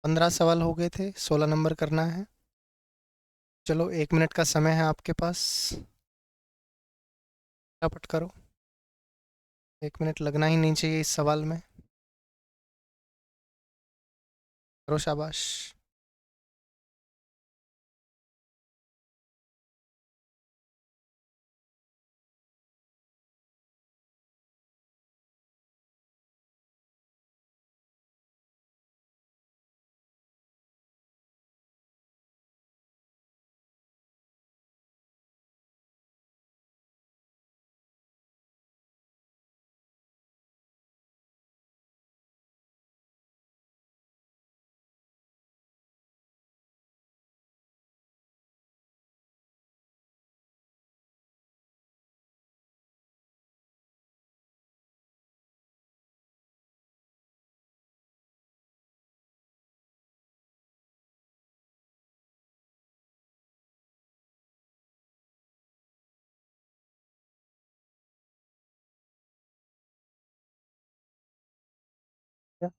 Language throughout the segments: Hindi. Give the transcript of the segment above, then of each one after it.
15 सवाल हो गए थे, 16 नंबर करना है। चलो 1 मिनट का समय है आपके पास, फटाफट करो। 1 मिनट लगना ही नहीं चाहिए इस सवाल में। करो, शाबाश। क्या?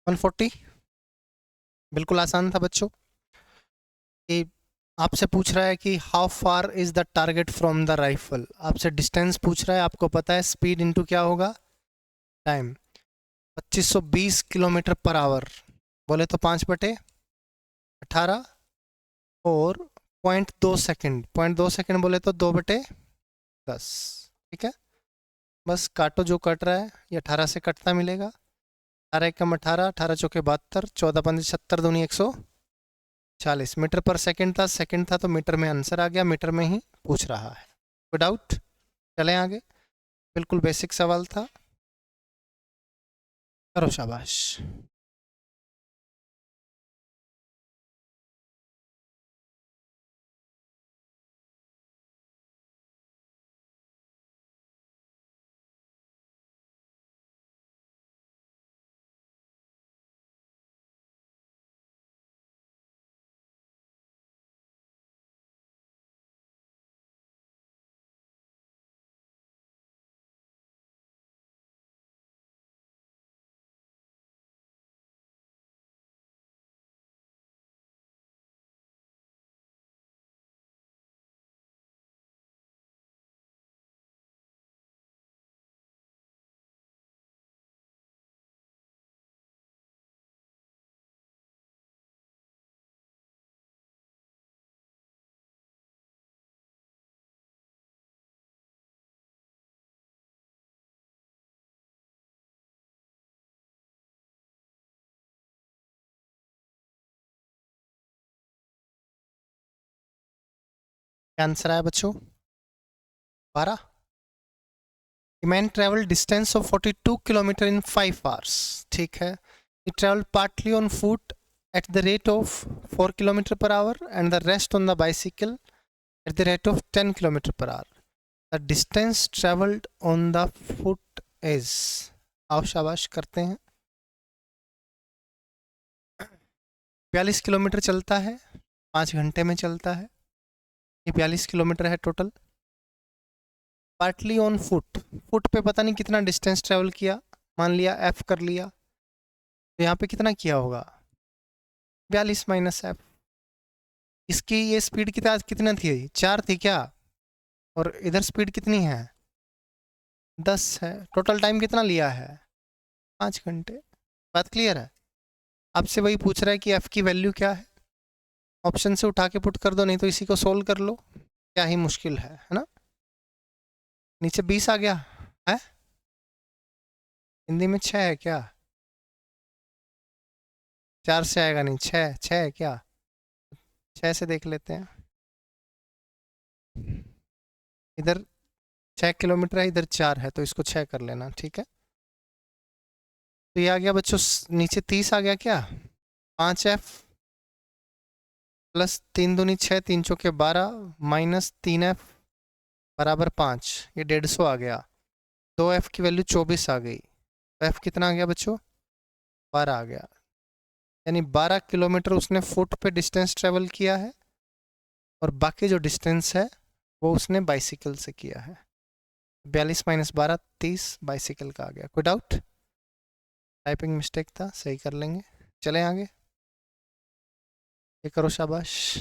140 बिल्कुल आसान था बच्चों। कि आपसे पूछ रहा है कि how far is the target from the rifle. आपसे डिस्टेंस पूछ रहा है, आपको पता है स्पीड इनटू क्या होगा, टाइम। 2520 किलोमीटर पर आवर बोले तो 5/18 और 0.2 सेकंड, 0.2 सेकंड बोले तो 2/10। ठीक है, बस काटो जो कट रहा है, ये 18 से कटता मिलेगा। 18 एकम 18, 18 चौके 72, 14×5 76, दूनी 140 मीटर पर सेकंड था। सेकंड था तो मीटर में आंसर आ गया, मीटर में ही पूछ रहा है। कोई डाउट? चलें आगे। बिल्कुल बेसिक सवाल था। करो, शाबाश। क्या आंसर आया बच्चों? 12। Man travel distance of 42 kilometre in 5 hours. ठीक है, he traveled partly on foot at the rate of 4 kilometer per hour and the rest on the bicycle at the rate of 10 kilometer per hour. The distance traveled on the foot is, आओ शाबाश करते हैं। 42 किलोमीटर चलता है, 5 घंटे में चलता है। ये 42 किलोमीटर है total. Partly on foot, foot पे पता नहीं कितना डिस्टेंस ट्रेवल किया, मान लिया एफ कर लिया, तो यहाँ पे कितना किया होगा, 42 - एफ। इसकी ये स्पीड कितना थी, 4 थी क्या, और इधर स्पीड कितनी है, 10 है। टोटल टाइम कितना लिया है, 5 घंटे। बात क्लियर है? आपसे वही पूछ रहा है कि एफ की वैल्यू क्या है। ऑप्शन से उठा के पुट कर दो, नहीं तो इसी को सोल्व कर लो, क्या ही मुश्किल है ना। नीचे 20 आ गया है, हिंदी में 6 है क्या, 4 से आएगा नहीं, 6 6 है क्या, 6 से देख लेते हैं। इधर 6 किलोमीटर है, इधर 4 है, तो इसको 6 कर लेना। ठीक है, तो ये आ गया बच्चों, नीचे 30 आ गया क्या, 5F प्लस 3×2 = 6, 3×4 = 12 माइनस 3F बराबर 5, ये 150 आ गया। 2F की वैल्यू 24 आ गई, तो F कितना आ गया बच्चों, 12 आ गया। यानी 12 किलोमीटर उसने फुट पे डिस्टेंस ट्रेवल किया है, और बाकी जो डिस्टेंस है वो उसने बाइसिकल से किया है। 42 - 12 30 बाइसिकल का आ गया। कोई डाउट? टाइपिंग मिस्टेक था, सही कर लेंगे। चलें आगे, ये करो, शाबाश।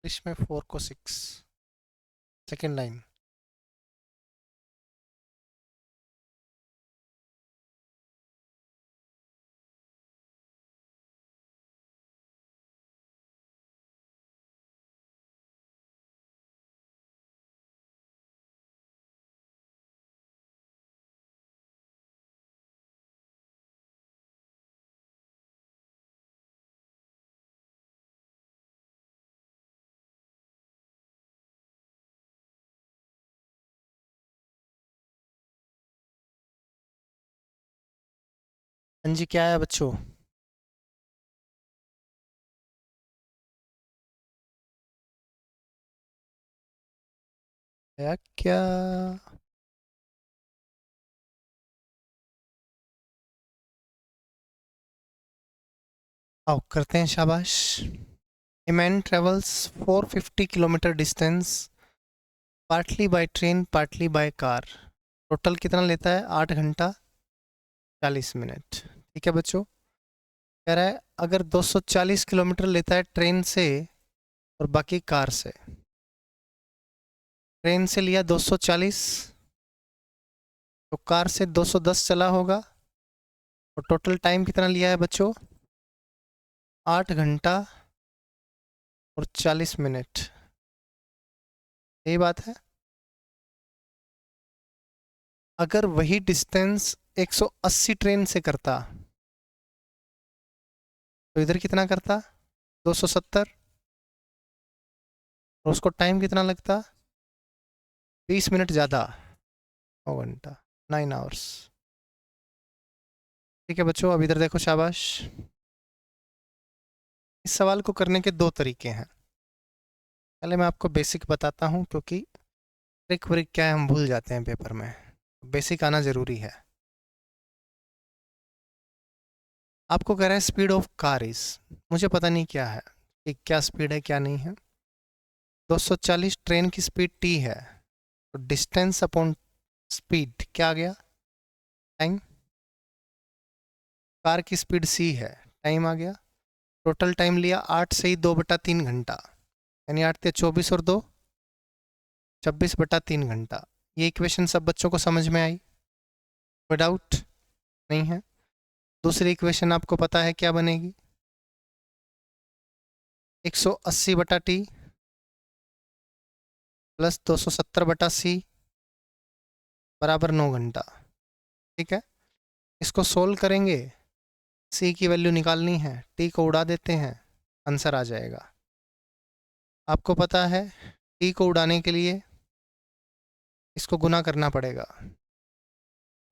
इसमें 4 को 6, सेकेंड लाइन। हाँ जी, क्या है बच्चों? क्या? आओ करते हैं, शाबाश। A man travels 450 kilometre distance partly by train partly by car. Total कितना लेता है? 8 घंटा 40 मिनट। ठीक है बच्चों, कह रहा है अगर 240 किलोमीटर लेता है ट्रेन से और बाकी कार से। ट्रेन से लिया 240, तो कार से 210 चला होगा, और टोटल टाइम कितना लिया है बच्चों? 8 घंटा और 40 मिनट। यही बात है। अगर वही डिस्टेंस 180 ट्रेन से करता तो इधर कितना करता? 270, और उसको टाइम कितना लगता? 20 मिनट ज़्यादा, 9 घंटा, 9 आवर्स। ठीक है बच्चों, अब इधर देखो, शाबाश। इस सवाल को करने के दो तरीके हैं। पहले मैं आपको बेसिक बताता हूँ, क्योंकि ट्रिक व्रिक क्या है हम भूल जाते हैं पेपर में। बेसिक आना ज़रूरी है। आपको कह रहा है स्पीड ऑफ कार इज, मुझे पता नहीं क्या है कि क्या स्पीड है क्या नहीं है। 240 ट्रेन की स्पीड टी है, तो डिस्टेंस अपॉन स्पीड क्या आ गया? टाइम। कार की स्पीड सी है, टाइम आ गया। टोटल टाइम लिया 8 से ही 2/3 घंटा, यानी 8 × 24 और 2 26/3 घंटा। ये इक्वेशन सब बच्चों को समझ में आई? कोई डाउट नहीं है? दूसरी इक्वेशन आपको पता है क्या बनेगी? 180/T प्लस 270/C बराबर 9 घंटा। ठीक है, इसको सोल्व करेंगे। C की वैल्यू निकालनी है, T को उड़ा देते हैं, आंसर आ जाएगा। आपको पता है T को उड़ाने के लिए इसको गुना करना पड़ेगा।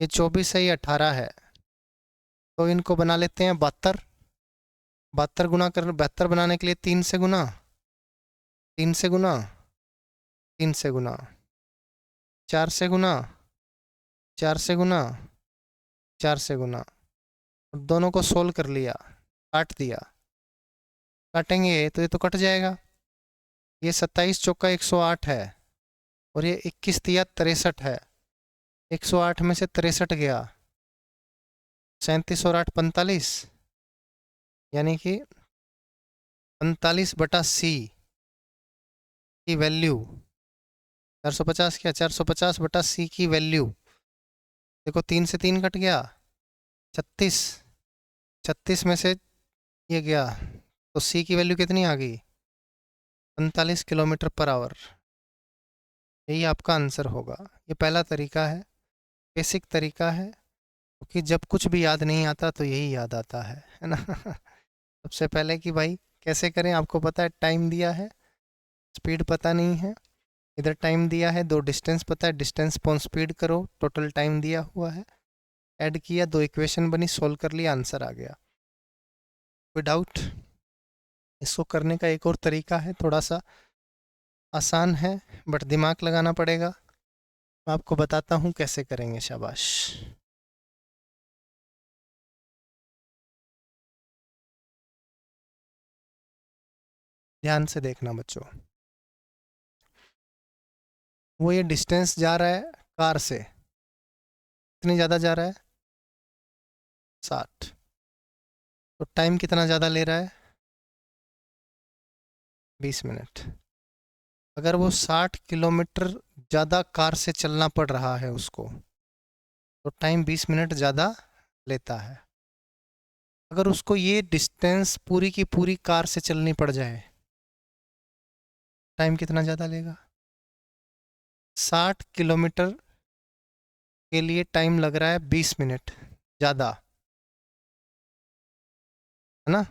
ये 24 है, ये 18 है, तो इनको बना लेते हैं 72। 72 गुना कर 72 बनाने के लिए 3 से गुना, 3 से गुना, 3 से गुना, 4 से गुना, 4 से गुना, 4 से गुना, और दोनों को सोल्व कर लिया, काट दिया। काटेंगे तो ये तो कट जाएगा। ये 27 चौका 108 है, और ये 21 तिया 63 है। 108 में से 63 गया, 37 और 8 45, यानी कि 45/C की वैल्यू 450 क्या, 450 बटा सी की वैल्यू, देखो 3 से 3 कट गया, 36, 36 में से ये गया, तो सी की वैल्यू कितनी आ गई, 45 किलोमीटर पर आवर। यही आपका आंसर होगा। ये पहला तरीका है, बेसिक तरीका है, क्योंकि जब कुछ भी याद नहीं आता तो यही याद आता है ना। सबसे पहले कि भाई कैसे करें, आपको पता है टाइम दिया है, स्पीड पता नहीं है, इधर टाइम दिया है, दो डिस्टेंस पता है, डिस्टेंस पॉन स्पीड करो, टोटल टाइम दिया हुआ है, ऐड किया, दो इक्वेशन बनी, सोल्व कर लिया, आंसर आ गया। कोई डाउट? इसको करने का एक और तरीका है, थोड़ा सा आसान है बट दिमाग लगाना पड़ेगा, मैं आपको बताता हूँ कैसे करेंगे। शाबाश। ध्यान से देखना बच्चों, वो ये डिस्टेंस जा रहा है कार से, कितनी ज़्यादा जा रहा है, 60, तो टाइम कितना ज़्यादा ले रहा है, 20 मिनट। अगर वो 60 किलोमीटर ज़्यादा कार से चलना पड़ रहा है उसको, तो टाइम 20 मिनट ज़्यादा लेता है। अगर उसको ये डिस्टेंस पूरी की पूरी कार से चलनी पड़ जाए, टाइम कितना ज़्यादा लेगा, 60 किलोमीटर के लिए टाइम लग रहा है 20 मिनट ज़्यादा, है ना।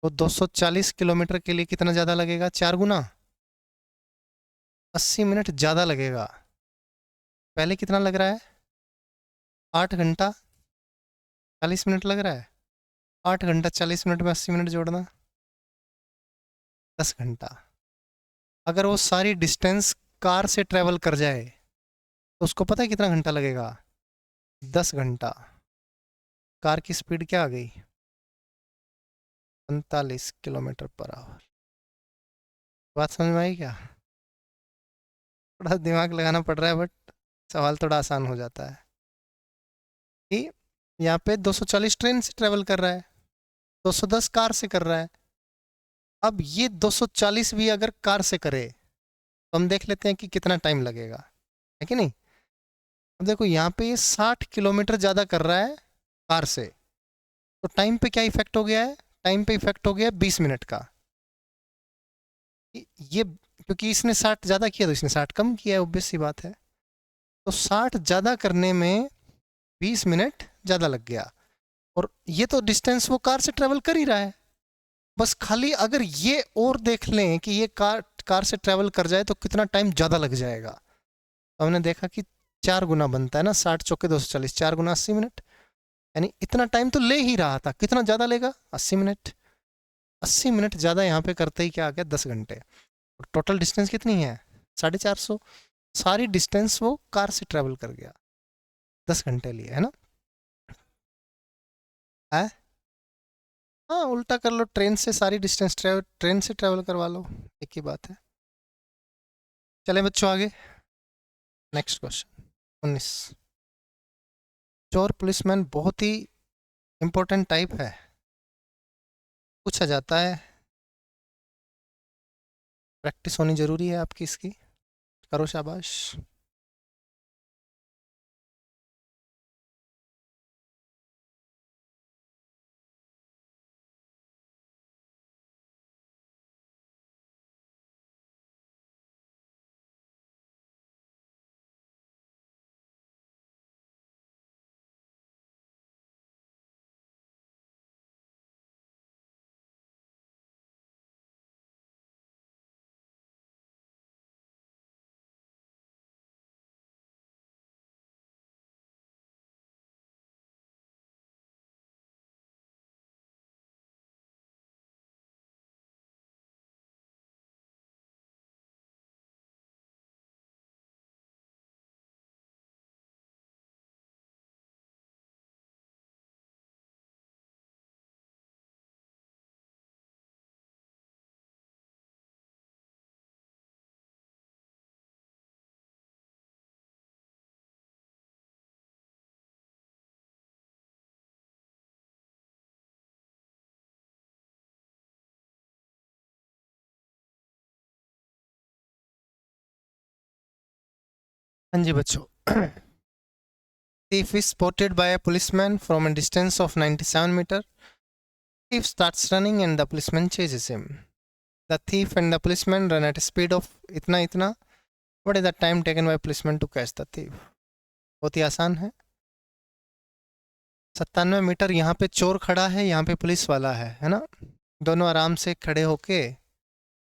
तो 240 किलोमीटर के लिए कितना ज़्यादा लगेगा, 4 गुना, 80 मिनट ज़्यादा लगेगा। पहले कितना लग रहा है, 8 घंटा 40 मिनट लग रहा है, 8 घंटा 40 मिनट में 80 मिनट जोड़ना, 10 घंटा। अगर वो सारी डिस्टेंस कार से ट्रेवल कर जाए तो उसको पता है कितना घंटा लगेगा, 10 घंटा। कार की स्पीड क्या आ गई, 45 किलोमीटर पर आवर। बात समझ में आई क्या? थोड़ा दिमाग लगाना पड़ रहा है बट सवाल थोड़ा आसान हो जाता है कि यहाँ पे 240 ट्रेन से ट्रेवल कर रहा है, 210 कार से कर रहा है। अब ये 240 भी अगर कार से करे तो हम देख लेते हैं कि कितना टाइम लगेगा, है कि नहीं। अब देखो यहाँ पे ये 60 किलोमीटर ज़्यादा कर रहा है कार से, तो टाइम पे क्या इफेक्ट हो गया है, टाइम पे इफेक्ट हो गया है 20 मिनट का। ये क्योंकि इसने 60 ज़्यादा किया तो इसने 60 कम किया है, ऑब्वियस सी बात है। तो 60 ज़्यादा करने में 20 मिनट ज़्यादा लग गया, और ये तो डिस्टेंस वो कार से ट्रेवल कर ही रहा है। बस खाली अगर ये और देख लें कि ये कार कार से ट्रेवल कर जाए तो कितना टाइम ज़्यादा लग जाएगा, तो हमने देखा कि 4 गुना बनता है ना, 60 चौके 240, 4 गुना 80 मिनट, यानी इतना टाइम तो ले ही रहा था, कितना ज़्यादा लेगा, 80 मिनट। 80 मिनट ज़्यादा यहाँ पे करते ही क्या आ गया, 10 घंटे। टोटल डिस्टेंस कितनी है, 450, सारी डिस्टेंस वो कार से ट्रेवल कर गया, 10 घंटे लिए, है ना। है, हाँ उल्टा कर लो, ट्रेन से सारी डिस्टेंस ट्रेन से ट्रेवल करवा लो, एक ही बात है। चलें बच्चों आगे, नेक्स्ट क्वेश्चन 19। चोर पुलिसमैन बहुत ही इंपॉर्टेंट टाइप है, पूछा जाता है, प्रैक्टिस होनी जरूरी है आपकी इसकी, करो शाबाश। हाँ जी बच्चों, thief is spotted by a policeman from a distance of 97 meter. Thief starts running and the policeman chases him. The thief and the policeman run at a speed of इतना इतना. What is the time taken by policeman to catch the thief? बहुत ही आसान है. 97 मीटर. यहाँ पे चोर खड़ा है, यहाँ पे पुलिस वाला है ना. दोनों आराम से खड़े होके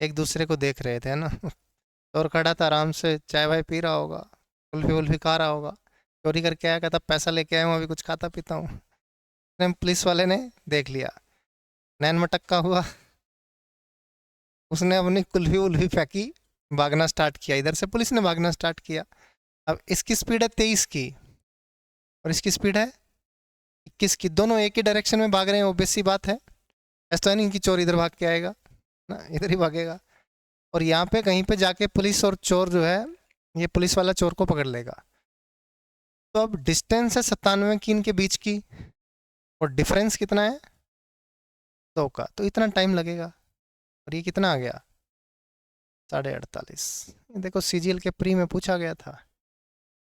एक दूसरे को देख रहे थे, है ना. चोर खड़ा था, आराम से चाय वाय पी रहा होगा, कुल्फी वुल्फी खा रहा होगा. चोरी करके आया, कहता पैसा लेके आया हूँ, अभी कुछ खाता पीता हूँ. पुलिस वाले ने देख लिया, नैन मटक्का हुआ, उसने अपनी कुल्फी वुल्फी फेंकी, भागना स्टार्ट किया. इधर से पुलिस ने भागना स्टार्ट किया. अब इसकी स्पीड है 23 की और इसकी स्पीड है 21 की. दोनों एक ही डायरेक्शन में भाग रहे हैं, ऑब्वियस सी बात है. ऐसा नहीं कि चोर इधर भाग के आएगा ना, इधर ही भागेगा. और यहाँ पे कहीं पे जाके पुलिस और चोर जो है, ये पुलिस वाला चोर को पकड़ लेगा. तो अब डिस्टेंस है 97 की इनके बीच की, और डिफरेंस कितना है 100 का. तो इतना टाइम लगेगा. और ये कितना आ गया 48.5. देखो सीजीएल के प्री में पूछा गया था.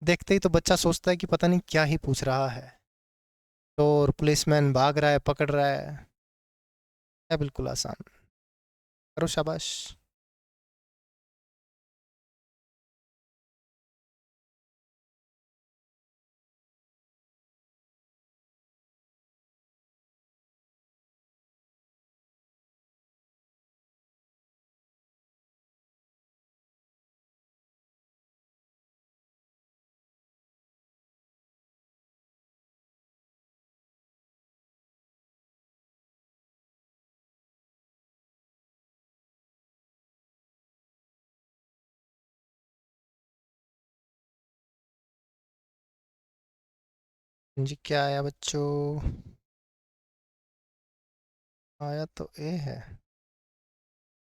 देखते ही तो बच्चा सोचता है कि पता नहीं क्या ही पूछ रहा है. चोर पुलिसमैन भाग रहा है, पकड़ रहा है बिल्कुल आसान. करो शाबाश. जी क्या आया बच्चों? आया तो ए है.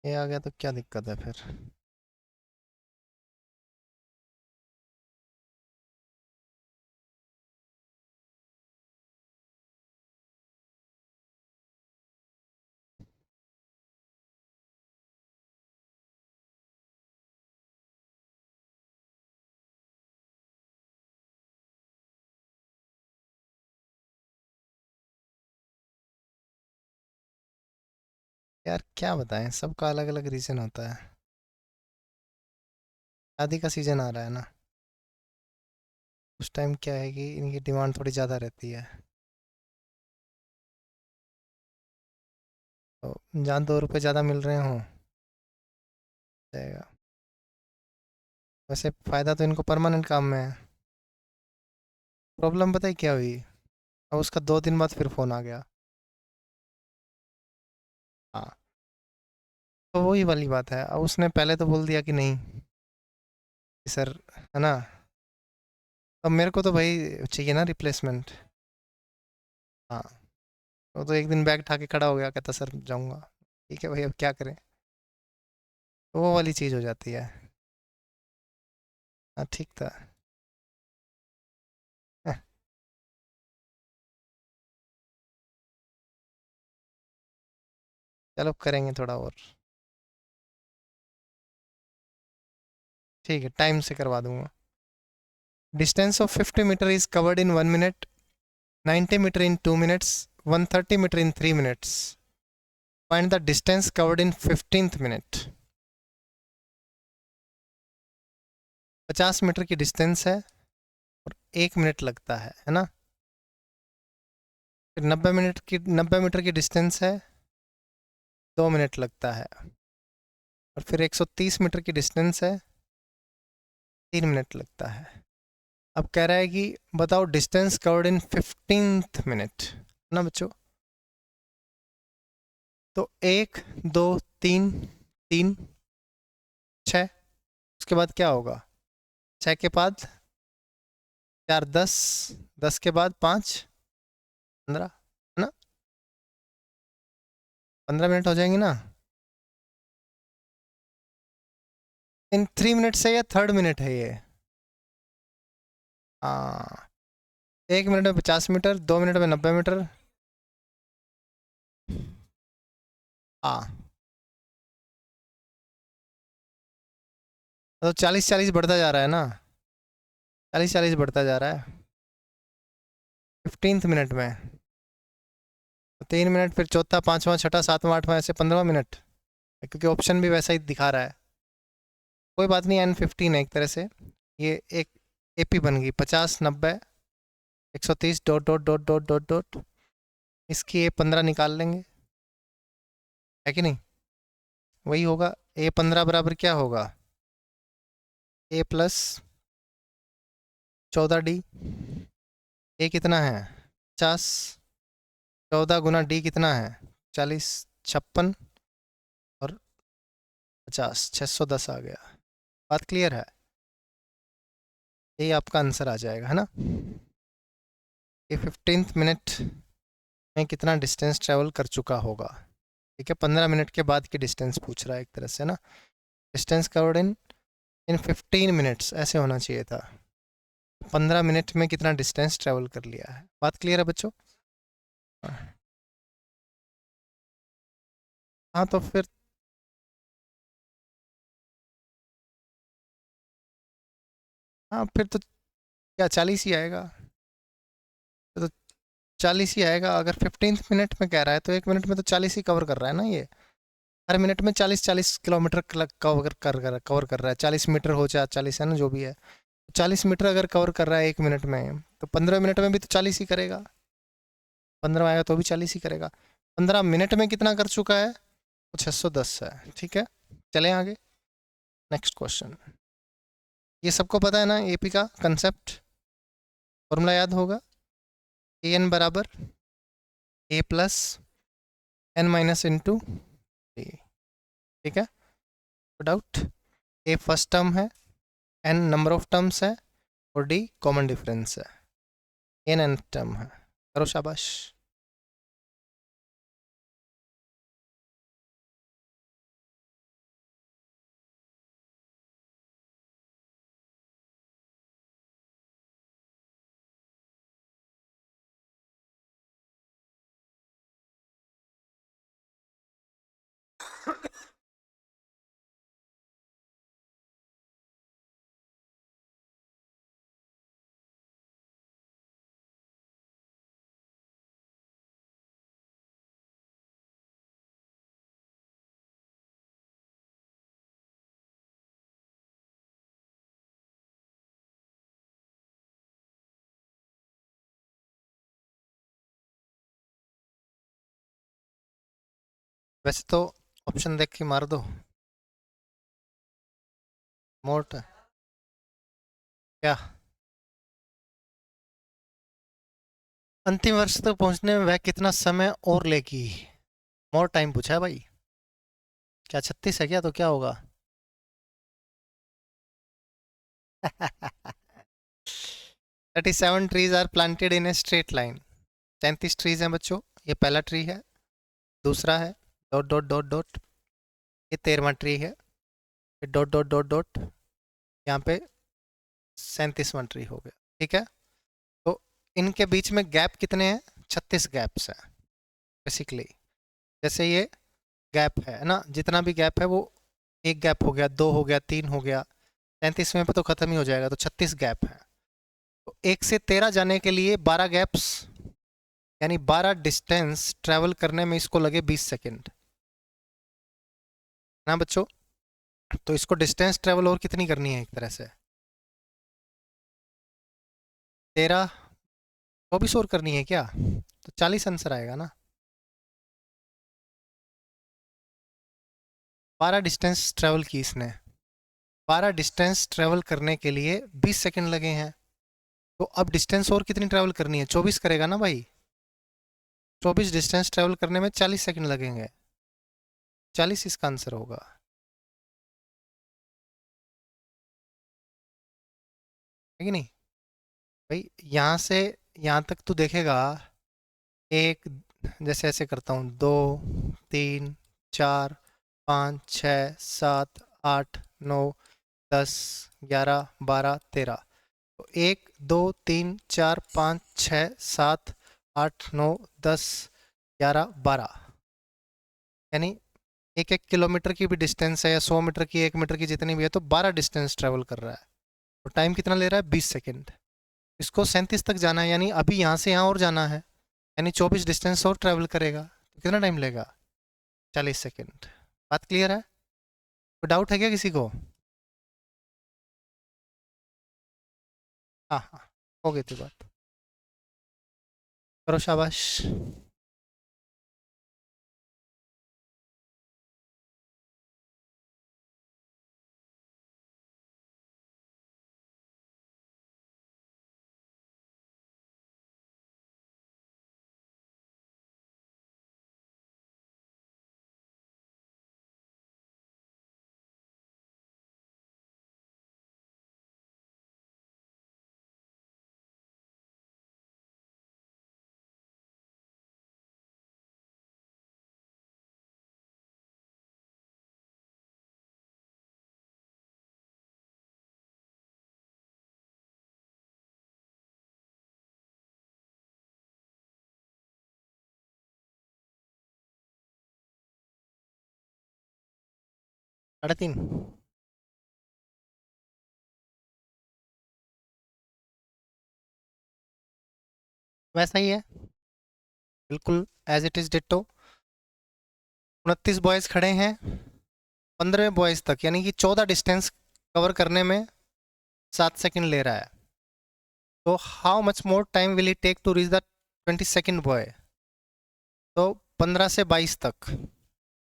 ए आ गया तो क्या दिक्कत है फिर? यार क्या बताएं, सबका अलग अलग रीज़न होता है. शादी का सीज़न आ रहा है ना, उस टाइम क्या है कि इनकी डिमांड थोड़ी ज़्यादा रहती है. तो जहाँ 2 रुपये ज़्यादा मिल रहे हों जाएगा. वैसे फ़ायदा तो इनको परमानेंट काम में है. प्रॉब्लम पता है क्या हुई? अब उसका 2 दिन बाद फिर फ़ोन आ गया. हाँ, तो वही वाली बात है. अब उसने पहले तो बोल दिया कि नहीं कि सर, है ना. अब मेरे को तो भाई चाहिए ना रिप्लेसमेंट. हाँ, वो तो एक दिन बैग उठा के खड़ा हो गया, कहता सर जाऊँगा. ठीक है भाई, अब क्या करें. तो वो वाली चीज़ हो जाती है. हाँ ठीक था. चलो करेंगे थोड़ा और. ठीक है, टाइम से करवा दूंगा. Distance of 50 metre is covered in 1 minute, 90 metre in 2 minutes, 130 metre in 3 minutes. Find the distance covered in 15th minute. 50 metre की डिस्टेंस है और 1 मिनट लगता है ना. फिर 90 मीटर की डिस्टेंस है, 2 मिनट लगता है. और फिर 130 मीटर की डिस्टेंस है, 3 मिनट लगता है. अब कह रहा है कि बताओ distance covered in 15th minute ना बच्चों. तो 1 2 3, 3 6, उसके बाद क्या होगा? 6 के बाद 4 10, 10 के बाद 5 15, है ना. 15 मिनट हो जाएंगे ना. इन 3 मिनट से ये 3rd मिनट है ये. हाँ, 1 मिनट में 50 मीटर, 2 मिनट में 90 मीटर. हाँ, तो 40 40 बढ़ता जा रहा है ना. 40 बढ़ता जा रहा है 15th मिनट में। 3 मिनट, फिर चौथा, पाँचवा, छठा, सातवां, आठवां, ऐसे 15 मिनट, क्योंकि ऑप्शन भी वैसा ही दिखा रहा है। कोई बात नहीं, N15 है एक तरह से। ये एक AP बन गई 50, 90, 130 dot dot dot dot dot dot, इसकी A15 निकाल लेंगे, है कि नहीं? वही होगा, A15 बराबर क्या होगा? A plus 14D। A कितना है? 50। 14 × D कितना है? 40, 56 और 50, 610 आ गया। बात क्लियर है? यही आपका आंसर आ जाएगा, है ना? ये 15th मिनट में कितना डिस्टेंस ट्रेवल कर चुका होगा। ठीक है, 15 मिनट के बाद की डिस्टेंस पूछ रहा है एक तरह से ना। डिस्टेंस कवर्ड इन 15 मिनट्स ऐसे होना चाहिए था। 15 मिनट में कितना डिस्टेंस ट्रेवल कर लिया है। बात क्लियर है बच्चों? हाँ तो फिर हाँ, फिर तो क्या 40 ही आएगा। तो 40 ही आएगा। अगर 15th मिनट में कह रहा है तो 1 मिनट में तो 40 ही कवर कर रहा है ना ये। हर मिनट में 40 किलोमीटर कवर कर रहा है। 40 मीटर हो चाहे 40 है ना, जो भी है। 40 मीटर अगर कवर कर रहा है 1 मिनट में, तो 15 मिनट में भी तो 40 ही करेगा। 15 आएगा तो भी 40 ही करेगा। 15 मिनट में कितना कर चुका है? तो 610 है। ठीक है, चलें आगे। Next question. ये सबको पता है ना AP का कंसेप्ट? फॉर्मूला याद होगा, AN बराबर A plus N minus into A। ठीक है, डाउट? A फर्स्ट टर्म है, N नंबर ऑफ टर्म्स है, और D कॉमन डिफरेंस है। N nth टर्म है। करो शाबाश। वैसे तो ऑप्शन देख के मार दो। मोट क्या? अंतिम वर्ष तक पहुंचने में वह कितना समय और लेगी? मोर टाइम पूछा है भाई। क्या 36 है क्या? तो क्या होगा? 37 trees are planted in a straight line. 33 trees हैं बच्चों। ये पहला ट्री है, दूसरा है डॉट डॉट डॉट डॉट, ये 13वां ट्री है, फिर डॉट डॉट डॉट डॉट, यहाँ पे 37वां ट्री हो गया। ठीक है, तो इनके बीच में गैप कितने हैं? 36 गैप्स हैं बेसिकली। जैसे ये गैप है ना, जितना भी गैप है वो, एक गैप हो गया, दो हो गया, तीन हो गया, 33वें पे तो खत्म ही हो जाएगा, तो 36 गैप है। तो 1 से 13 जाने के लिए 12 गैप्स, यानी 12 डिस्टेंस ट्रैवल करने में इसको लगे 20 सेकेंड ना बच्चों। तो इसको डिस्टेंस ट्रैवल और कितनी करनी है एक तरह से? 13, 24 और करनी है क्या? तो 40 आंसर आएगा ना। 12 डिस्टेंस ट्रैवल की इसने। 12 डिस्टेंस ट्रैवल करने के लिए 20 सेकेंड लगे हैं। तो अब डिस्टेंस और कितनी ट्रैवल करनी है? 24 करेगा ना भाई। 24 डिस्टेंस ट्रैवल करने में 40 सेकेंड लगेंगे। 40 इसका आंसर होगा, है कि नहीं भाई? यहाँ से यहाँ तक तू देखेगा, एक, जैसे ऐसे करता हूँ, 2, 3, 4, 5, 6, 7, 8, 9, 10, 11, 12, 13। तो 1, 2, 3, 4, 5, 6, 7, 8, 9, 10, 11, 12, यानी 1-1 किलोमीटर की भी डिस्टेंस है, या 100 मीटर की, 1 मीटर की, जितनी भी है, तो 12 डिस्टेंस ट्रेवल कर रहा है। तो टाइम कितना ले रहा है? 20 सेकेंड। इसको 37 तक जाना है, यानी अभी यहाँ से यहाँ और जाना है, यानी 24 डिस्टेंस और ट्रैवल करेगा, तो कितना टाइम लेगा? 40 सेकेंड। बात क्लियर है? कोई डाउट है क्या किसी को? हाँ हाँ, हो गई थी बात। करो शाबाश। साढ़े तीन। वैसा ही है, बिल्कुल as it is ditto. 29 boys खड़े हैं, 15वें बॉयज तक यानी कि 14 डिस्टेंस कवर करने में 7 सेकेंड ले रहा है। तो how much more time will he take to reach the 22nd boy? तो 15 से 22 तक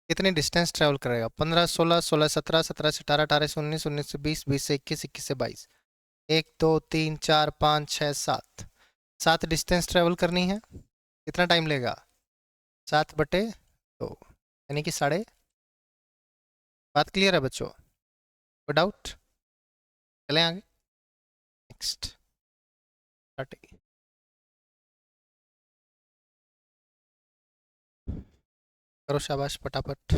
कितनी डिस्टेंस ट्रेवल करेगा? 15, 16, 16, 17, 17 से 18, 18 से 19, 19 से 20, 20 से 21, 21 से 22। 1, 2, 3, 4, 5, 6, 7, 7 डिस्टेंस ट्रेवल करनी है। कितना टाइम लेगा? 7/2, यानी कि साढ़े। बात क्लियर है बच्चों? कोई डाउट? चलें आगे। नेक्स्ट। करो शाबाश फटाफट।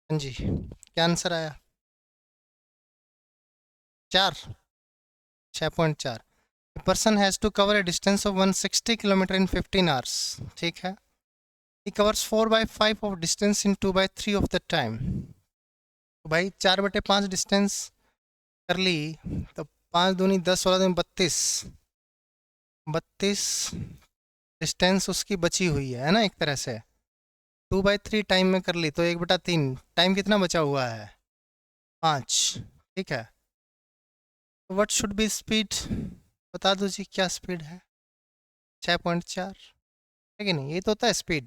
हाँ जी, क्या आंसर आया? 4। 6.4। Person has to cover a distance of 160 kilometre in 15 hours. ठीक है। He covers 4/5 of distance in 2/3 of the time. तो भाई 4/5 डिस्टेंस कर ली, तो 5 दूनी 10, 16 दूनी 32, 32 डिस्टेंस उसकी बची हुई है ना, एक तरह से। 2/3 टाइम में कर ली तो 1/3 टाइम कितना बचा हुआ है? 5। ठीक है। What should be speed? बता दो जी, क्या स्पीड है? 6.4 है कि नहीं? ये तो होता है स्पीड,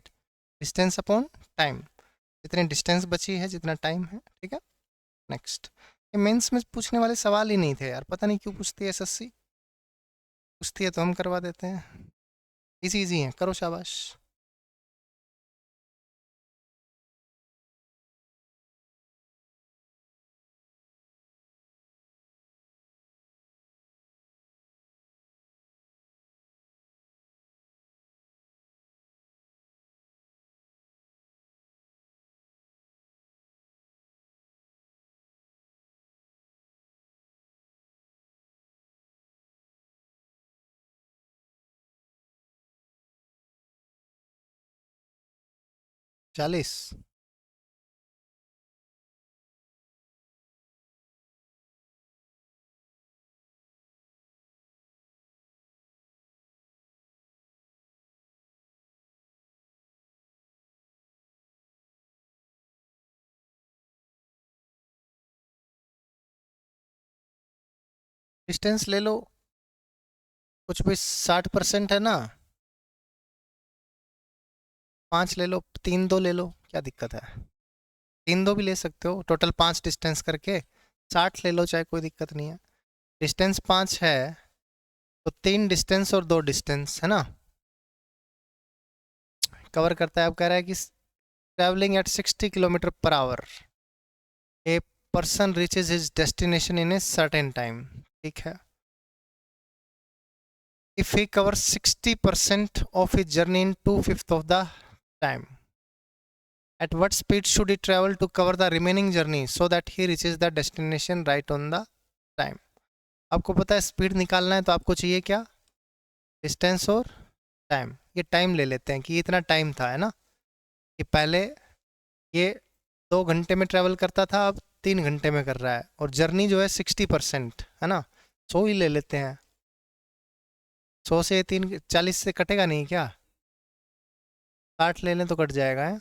डिस्टेंस अपॉन टाइम। जितनी डिस्टेंस बची है, जितना टाइम है। ठीक है। नेक्स्ट। ये मेंस में पूछने वाले सवाल ही नहीं थे यार, पता नहीं क्यों पूछती है एसएससी। पूछती है तो हम करवा देते हैं। इजी इजी है, करो शाबाश। चालीस। डिस्टेंस ले लो, कुछ भी 60% है ना, 5 ले लो, 3 2 ले लो, क्या दिक्कत है? 3 2 भी ले सकते हो, टोटल 5 डिस्टेंस करके 60 ले लो, चाहे कोई दिक्कत नहीं है। डिस्टेंस 5 है तो 3 डिस्टेंस और 2 डिस्टेंस है ना, कवर करता है। अब कह रहा है कि travelling eight 60 kilometre per our a person reaches his destination in a certain time, ठीक है। If he cover 60% of his journey in 2/5 of the time, at what speed should he travel to cover the remaining journey so that he reaches the destination right on the time? आपको पता है स्पीड निकालना है तो आपको चाहिए क्या? डिस्टेंस और टाइम। ये टाइम ले लेते हैं कि इतना टाइम था, है ना, कि पहले ये 2 घंटे में ट्रेवल करता था, अब 3 घंटे में कर रहा है, और जर्नी जो है 60% है ना, 100 ही ले लेते हैं। 100 से 40 से कटेगा नहीं क्या? 60 ले लें तो कट जाएगा है।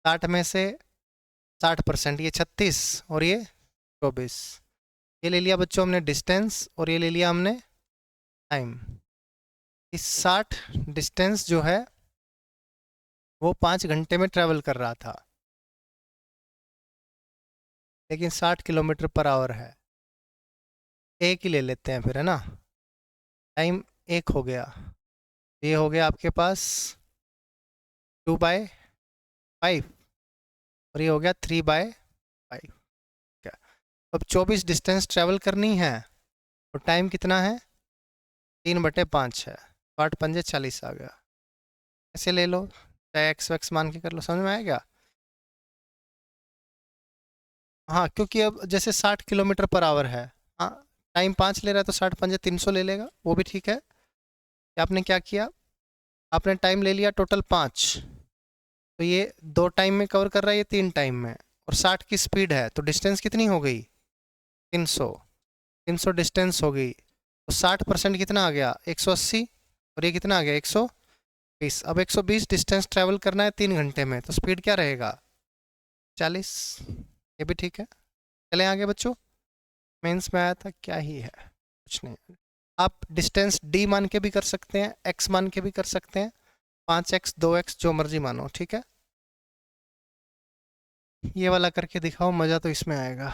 60 में से 60%, ये 36 और ये 24, ये ले लिया बच्चों हमने डिस्टेंस, और ये ले लिया हमने टाइम। इस 60 डिस्टेंस जो है वो 5 घंटे में ट्रेवल कर रहा था, लेकिन 60 किलोमीटर पर आवर है। एक ही ले लेते हैं फिर, है ना, टाइम एक हो गया, ये हो गया आपके पास 2/5, और ये हो गया 3/5। क्या, अब 24 डिस्टेंस ट्रेवल करनी है, और टाइम कितना है? 3/5 है, 8×5 = 40 आ गया। ऐसे ले लो, चाहे एक्स वैक्स मान के कर लो, समझ में आएगा? हाँ, क्योंकि अब जैसे 60 किलोमीटर पर आवर है, हाँ, टाइम 5 ले रहा है तो 60×5 = 300 ले लेगा, वो भी ठीक है। कि आपने क्या किया, आपने टाइम ले लिया टोटल 5, तो ये 2 टाइम में कवर कर रहा है, ये 3 टाइम में, और 60 की स्पीड है, तो डिस्टेंस कितनी हो गई? 300। 300 डिस्टेंस हो गई, तो 60% कितना आ गया? 180, और ये कितना आ गया? 120। अब 120 डिस्टेंस ट्रेवल करना है 3 घंटे में, तो स्पीड क्या रहेगा? 40। ये भी ठीक है। चलें आगे बच्चों, मेंस में आया था क्या ही है, कुछ नहीं। आप डिस्टेंस डी मान के भी कर सकते हैं, एक्स मान के भी कर सकते हैं, 5x 2x जो मर्जी मानो, ठीक है। ये वाला करके दिखाओ, मज़ा तो इसमें आएगा।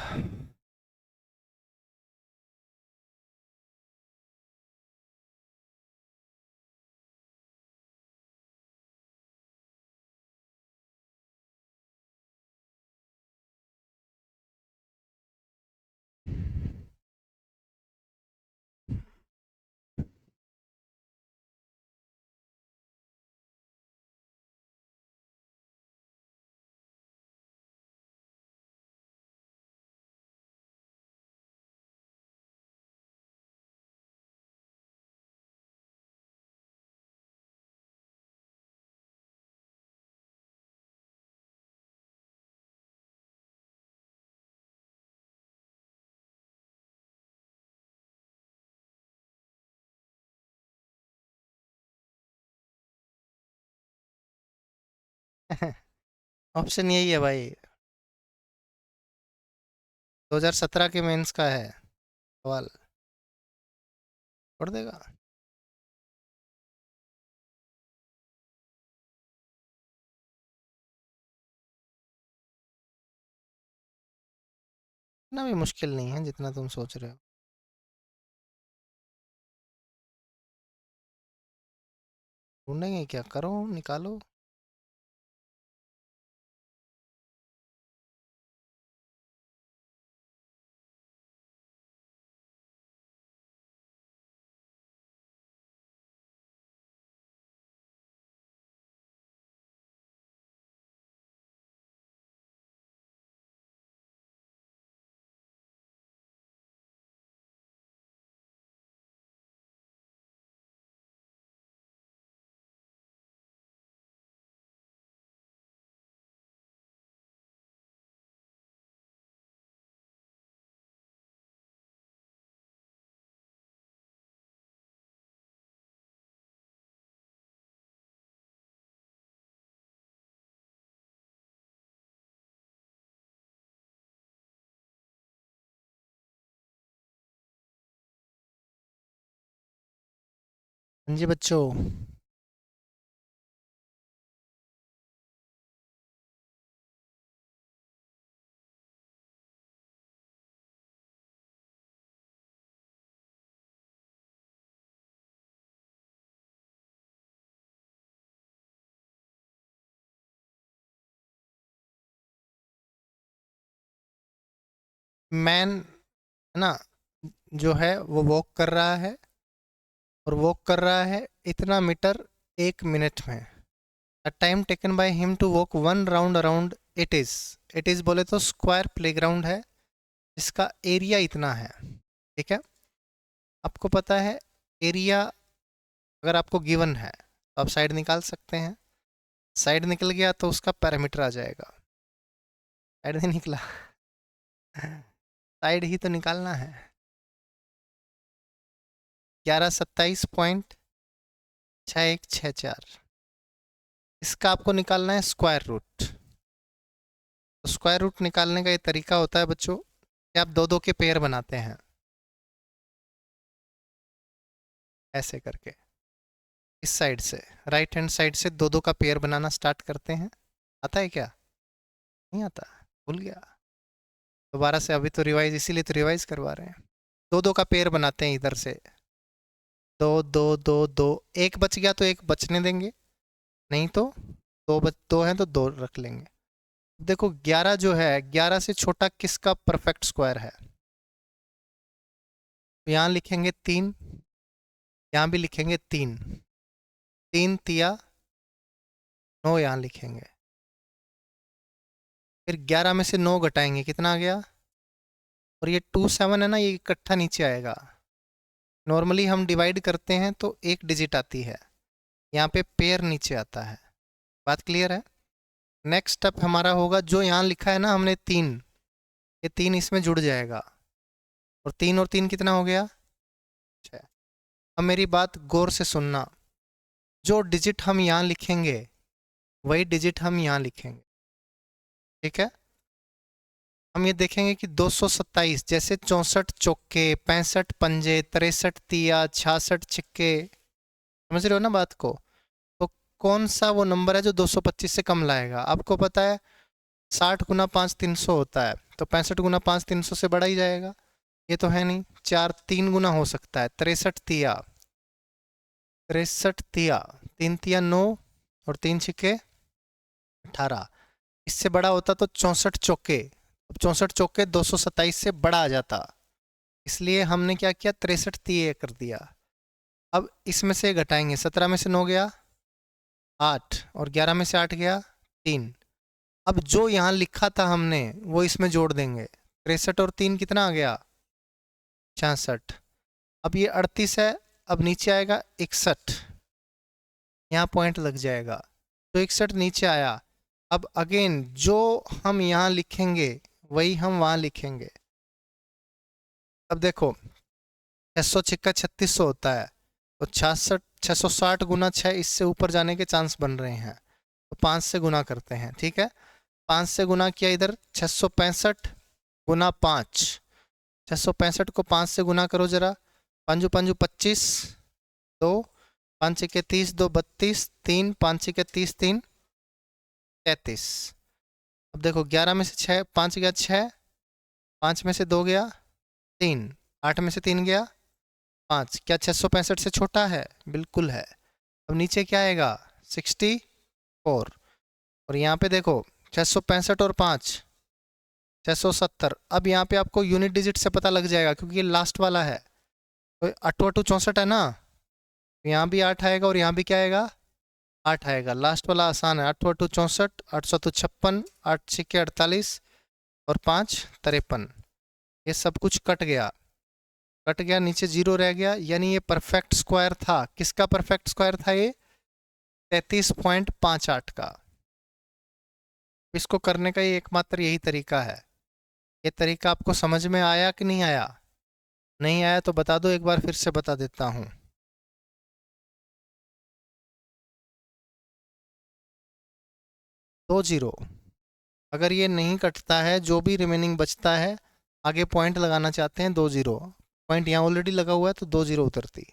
ऑप्शन यही है भाई, 2017 के मेंस का है सवाल, छोड़ देगा। इतना भी मुश्किल नहीं है जितना तुम सोच रहे हो। ढूंढेंगे क्या, करो निकालो। हाँ जी बच्चों, मैन है ना, जो है वो वॉक कर रहा है, और वॉक कर रहा है इतना मीटर 1 मिनट में। The time taken by him to walk 1 round around it is बोले तो स्क्वायर प्लेग्राउंड है, इसका एरिया इतना है। ठीक है, आपको पता है एरिया अगर आपको गिवन है तो आप साइड निकाल सकते हैं। साइड निकल गया तो उसका पैरामीटर आ जाएगा। साइड नहीं निकला साइड ही तो निकालना है। 1127.6164, इसका आपको निकालना है स्क्वायर रूट। तो स्क्वायर रूट निकालने का ये तरीका होता है बच्चों कि आप दो दो के पेयर बनाते हैं ऐसे करके। इस साइड से, राइट हैंड साइड से दो दो का पेयर बनाना स्टार्ट करते हैं। आता है क्या? नहीं आता? भूल गया? दोबारा से, अभी तो रिवाइज, इसीलिए तो रिवाइज करवा रहे हैं। दो दो का पेयर बनाते हैं इधर से, दो दो दो दो, एक बच गया तो एक बचने देंगे, नहीं तो दो हैं तो दो रख लेंगे। देखो 11 जो है, 11 से छोटा किसका परफेक्ट स्क्वायर है? तो यहाँ लिखेंगे 3, यहाँ भी लिखेंगे 3, 3 तिया 9 यहाँ लिखेंगे। फिर 11 में से 9 घटाएंगे, कितना आ गया? और ये 27 है ना, ये इकट्ठा नीचे आएगा। नॉर्मली हम डिवाइड करते हैं तो एक डिजिट आती है, यहाँ पे पेयर नीचे आता है। बात क्लियर है? नेक्स्ट स्टेप हमारा होगा, जो यहाँ लिखा है ना हमने 3, ये 3 इसमें जुड़ जाएगा, और 3 कितना हो गया? 6। अब मेरी बात गौर से सुनना, जो डिजिट हम यहाँ लिखेंगे वही डिजिट हम यहाँ लिखेंगे। ठीक है, हम ये देखेंगे कि 227, जैसे 64 चौके, 65 पंजे, 63 तिया, 66 छिक्के, समझ रहे हो ना बात को? तो कौन सा वो नंबर है जो 225 से कम लाएगा? आपको पता है 60 गुना 5 300 होता है, तो 65 गुना 5 300 से बड़ा ही जाएगा। ये तो है नहीं, 4 3 गुना हो सकता है, 63 तिया, 63 तिया, 3 तिया 9, और 3 छिक्के 18। इससे बड़ा होता तो 64 चौके, अब 64 चौके 227 से बड़ा आ जाता, इसलिए हमने क्या किया, 63 तिये कर दिया। अब इसमें से घटाएंगे, 17 में से 9 गया 8, और 11 में से 8 गया 3। अब जो यहाँ लिखा था हमने वो इसमें जोड़ देंगे, 63 और 3 कितना आ गया? 66। अब ये 38 है, अब नीचे आएगा 61, यहाँ पॉइंट लग जाएगा, तो 61 नीचे आया। अब अगेन जो हम यहाँ लिखेंगे वही हम वहाँ लिखेंगे। अब देखो 600 छिक्का 3600 होता है, तो 66 660 गुना 6, इससे ऊपर जाने के चांस बन रहे हैं, तो 5 से गुना करते हैं। ठीक है, 5 से गुना किया, इधर 665 गुना 5, 665 को 5 से गुना करो जरा, पंजू पंजू 25, 2 5 के 30, 2 32, 3 5 के 30, 3 33। अब देखो 11 में से 6, 5 गया 6, 5 में से 2 गया 3, 8 में से 3 गया 5। क्या 665 से छोटा है? बिल्कुल है। अब नीचे क्या आएगा? 64। और यहाँ पे देखो 665 और 5 670। अब यहाँ पे आपको यूनिट डिजिट से पता लग जाएगा क्योंकि ये लास्ट वाला है, तो 8 8 64 है ना, यहाँ भी 8 आएगा और यहाँ भी क्या आएगा? 8 आएगा। लास्ट वाला आसान है, 8 8 64, 8 7 56, 8 6 48, और 5 53। ये सब कुछ कट गया, कट गया, नीचे जीरो रह गया, यानी ये परफेक्ट स्क्वायर था। किसका परफेक्ट स्क्वायर था? ये 33.58 का। इसको करने का ही एकमात्र यही तरीका है। ये तरीका आपको समझ में आया कि नहीं आया? नहीं आया तो बता दो, एक बार फिर से बता देता हूँ। 2 0। अगर ये नहीं कटता है, जो भी रिमेनिंग बचता है, आगे पॉइंट लगाना चाहते हैं 2 0, पॉइंट यहाँ ऑलरेडी लगा हुआ है तो 2 0 उतरती।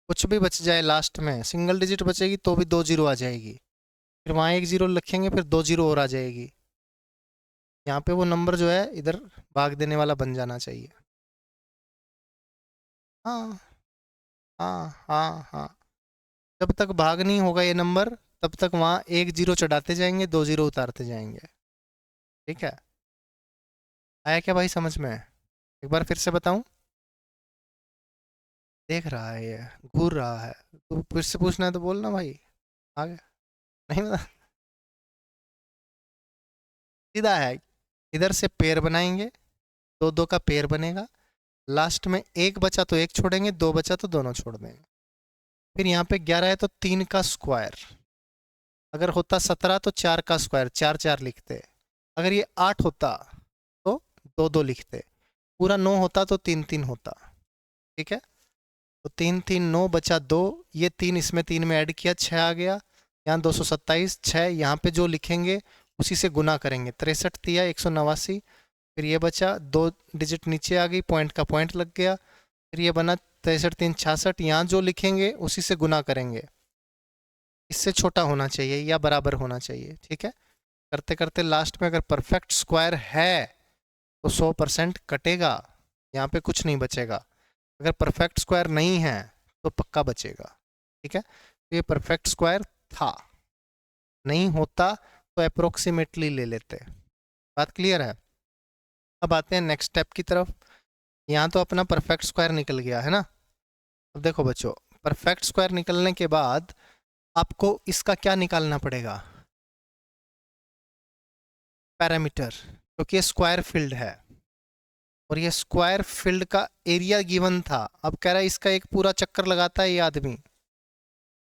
कुछ भी बच जाए लास्ट में, सिंगल डिजिट बचेगी तो भी 2 जीरो आ जाएगी, फिर वहाँ 1 जीरो लिखेंगे, फिर 2 जीरो और आ जाएगी। यहाँ पे वो नंबर जो है इधर भाग देने वाला बन जाना चाहिए। हाँ हाँ हाँ हाँ, जब तक भाग नहीं होगा ये नंबर, तब तक वहाँ 1 जीरो चढ़ाते जाएंगे, 2 जीरो उतारते जाएंगे। ठीक है, आया क्या भाई समझ में? एक बार फिर से बताऊं? देख रहा है ये, घूर रहा है, तो फिर से पूछना है तो बोलना भाई। आ गया? नहीं बता? सीधा है, इधर से पेयर बनाएंगे, दो दो का पेयर बनेगा, लास्ट में एक बचा तो एक छोड़ेंगे, दो बचा तो दोनों छोड़ देंगे। फिर यहाँ पे 11 है तो 3 का स्क्वायर, अगर होता 17 तो 4 का स्क्वायर, 4 4 लिखते। अगर ये 8 होता तो 2 2 लिखते। पूरा 9 होता तो 3 3 होता। ठीक है, तो 3 3 9 बचा 2, ये 3 इसमें 3 में ऐड किया, 6 आ गया। यहाँ 227, 6 यहाँ पे जो लिखेंगे उसी से गुना करेंगे, 63 दिया 189। फिर ये बचा, 2 डिजिट नीचे आ गई, पॉइंट का पॉइंट लग गया। फिर ये बना 63 3 66, यहाँ जो लिखेंगे उसी से गुना करेंगे, इससे छोटा होना चाहिए या बराबर होना चाहिए। ठीक है, करते करते लास्ट में अगर परफेक्ट स्क्वायर है तो 100% कटेगा, यहाँ पे कुछ नहीं बचेगा। अगर परफेक्ट स्क्वायर नहीं है तो पक्का बचेगा। ठीक है, तो ये परफेक्ट स्क्वायर था, नहीं होता तो अप्रोक्सीमेटली ले लेते। बात क्लियर है? अब आते हैं नेक्स्ट स्टेप की तरफ। यहाँ तो अपना परफेक्ट स्क्वायर निकल गया है ना। अब देखो बच्चों, परफेक्ट स्क्वायर निकलने के बाद आपको इसका क्या निकालना पड़ेगा? पैरामीटर, क्योंकि ये स्क्वायर फील्ड है और ये स्क्वायर फील्ड का एरिया गिवन था। अब कह रहा है इसका एक पूरा चक्कर लगाता है ये आदमी,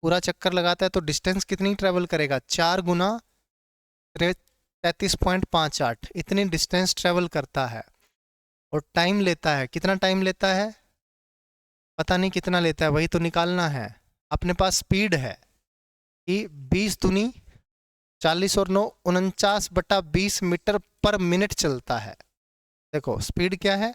पूरा चक्कर लगाता है तो डिस्टेंस कितनी ट्रेवल करेगा? 4 गुना 33.58, इतनी डिस्टेंस ट्रेवल करता है। और टाइम लेता है, कितना टाइम लेता है पता नहीं कितना लेता है, वही तो निकालना है। अपने पास स्पीड है कि 20 दूनी 40 और 9 49/20 मीटर पर मिनट चलता है। देखो स्पीड क्या है,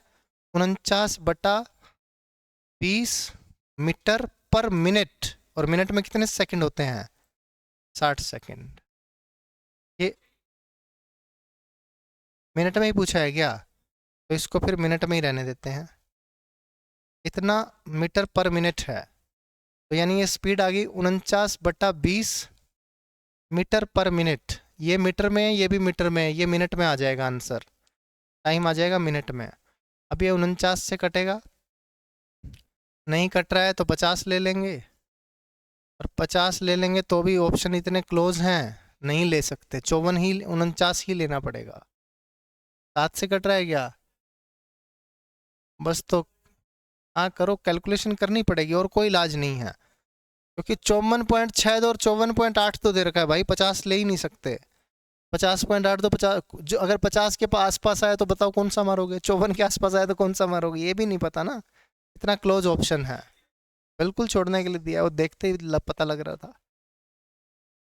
49/20 मीटर पर मिनट, और मिनट में कितने सेकंड होते हैं? 60 सेकंड। ये मिनट में ही पूछा है क्या? तो इसको फिर मिनट में ही रहने देते हैं। इतना मीटर पर मिनट है, तो यानी ये स्पीड आ गई 49/20 मीटर पर मिनट। ये मीटर में है, ये भी मीटर में है, ये मिनट में आ जाएगा आंसर, टाइम आ जाएगा मिनट में। अब ये 49 से कटेगा, नहीं कट रहा है तो 50 ले लेंगे, और 50 ले लेंगे तो भी ऑप्शन इतने क्लोज हैं, नहीं ले सकते, 54 ही 49 ही लेना पड़ेगा। 7 से कट रहा है क्या? बस तो हाँ करो, कैलकुलेशन करनी पड़ेगी और कोई इलाज नहीं है, क्योंकि 54.6 और 54.8 तो दे रखा है भाई, 50 ले ही नहीं सकते। 50.8 तो 50, जो अगर 50 के आस पास आया तो बताओ कौन सा मारोगे, 54 के आसपास आया तो कौन सा मारोगे, ये भी नहीं पता ना। इतना क्लोज ऑप्शन है, बिल्कुल छोड़ने के लिए दिया, वो देखते ही पता लग रहा था।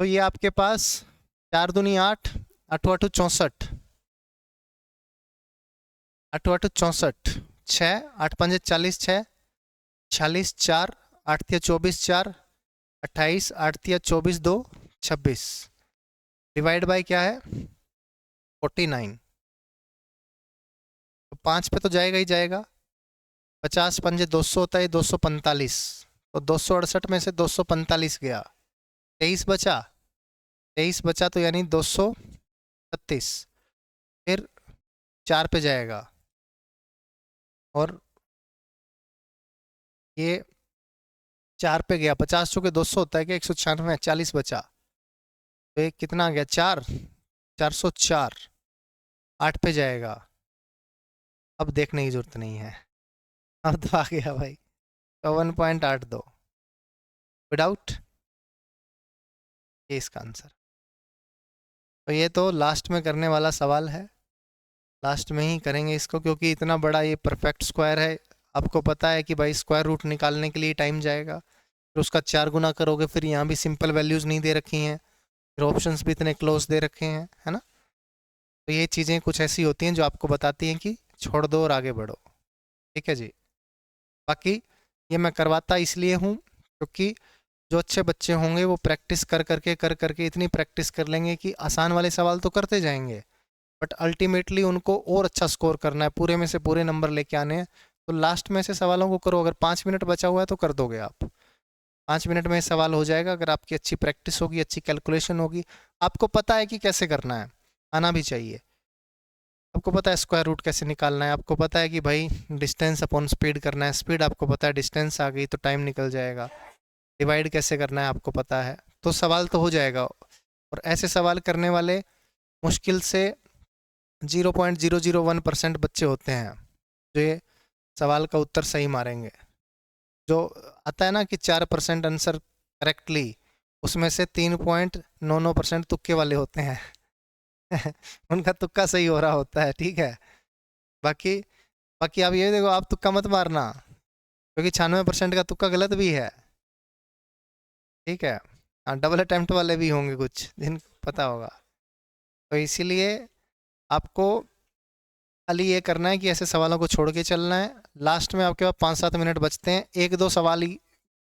तो ये आपके पास 4 दूनी 8, 8 8 64, 8 8 64, 6 8 5 40, 6 46, 4 8 24, 4 28, 8 24, 2 26, डिवाइड बाय क्या है 49। तो 5 पे तो जाएगा ही जाएगा, 50 पंजे 200 होता है, 245, तो 268 में से 245 गया, 23 बचा, 23 बचा तो यानी 236। फिर 4 पे जाएगा, और ये 4 पे गया, 50 चूँकि 200 होता है कि 196, 40 बचा, तो ये कितना आ गया 4, 404। 8 पे जाएगा, अब देखने की जरूरत नहीं है, अब तो आ गया भाई 51.82 विदाउट, ये इसका आंसर। तो ये तो लास्ट में करने वाला सवाल है, लास्ट में ही करेंगे इसको, क्योंकि इतना बड़ा ये परफेक्ट स्क्वायर है। आपको पता है कि भाई स्क्वायर रूट निकालने के लिए टाइम जाएगा, फिर उसका 4 गुना करोगे, फिर यहाँ भी सिंपल वैल्यूज़ नहीं दे रखी हैं, फिर ऑप्शंस भी इतने क्लोज दे रखे हैं, है ना। तो ये चीज़ें कुछ ऐसी होती हैं जो आपको बताती हैं कि छोड़ दो और आगे बढ़ो। ठीक है जी, बाकी ये मैं करवाता इसलिए हूँ क्योंकि जो अच्छे बच्चे होंगे वो प्रैक्टिस कर करके इतनी प्रैक्टिस कर लेंगे कि आसान वाले सवाल तो करते जाएंगे, बट अल्टीमेटली उनको और अच्छा स्कोर करना है, पूरे में से पूरे नंबर लेके आने हैं। तो लास्ट में से सवालों को करो, अगर 5 मिनट बचा हुआ है तो कर दोगे आप, 5 मिनट में सवाल हो जाएगा अगर आपकी अच्छी प्रैक्टिस होगी, अच्छी कैलकुलेशन होगी। आपको पता है कि कैसे करना है, आना भी चाहिए। आपको पता है स्क्वायर रूट कैसे निकालना है, आपको पता है कि भाई डिस्टेंस अपॉन स्पीड करना है, स्पीड आपको पता है, डिस्टेंस आ गई तो टाइम निकल जाएगा, डिवाइड कैसे करना है आपको पता है, तो सवाल तो हो जाएगा। और ऐसे सवाल करने वाले मुश्किल से 0.001% बच्चे होते हैं जो ये सवाल का उत्तर सही मारेंगे। जो आता है ना कि 4% आंसर करेक्टली, उसमें से 3.99% तुक्के वाले होते हैं उनका तुक्का सही हो रहा होता है, ठीक है। बाकी बाकी आप ये देखो, आप तुक्का मत मारना, क्योंकि 96% का तुक्का गलत भी है, ठीक है। हाँ, डबल अटेम्प्ट वाले भी होंगे कुछ जिनको पता होगा। तो इसीलिए आपको खाली ये करना है कि ऐसे सवालों को छोड़ के चलना है। लास्ट में आपके पास 5-7 मिनट बचते हैं, 1-2 सवाल ही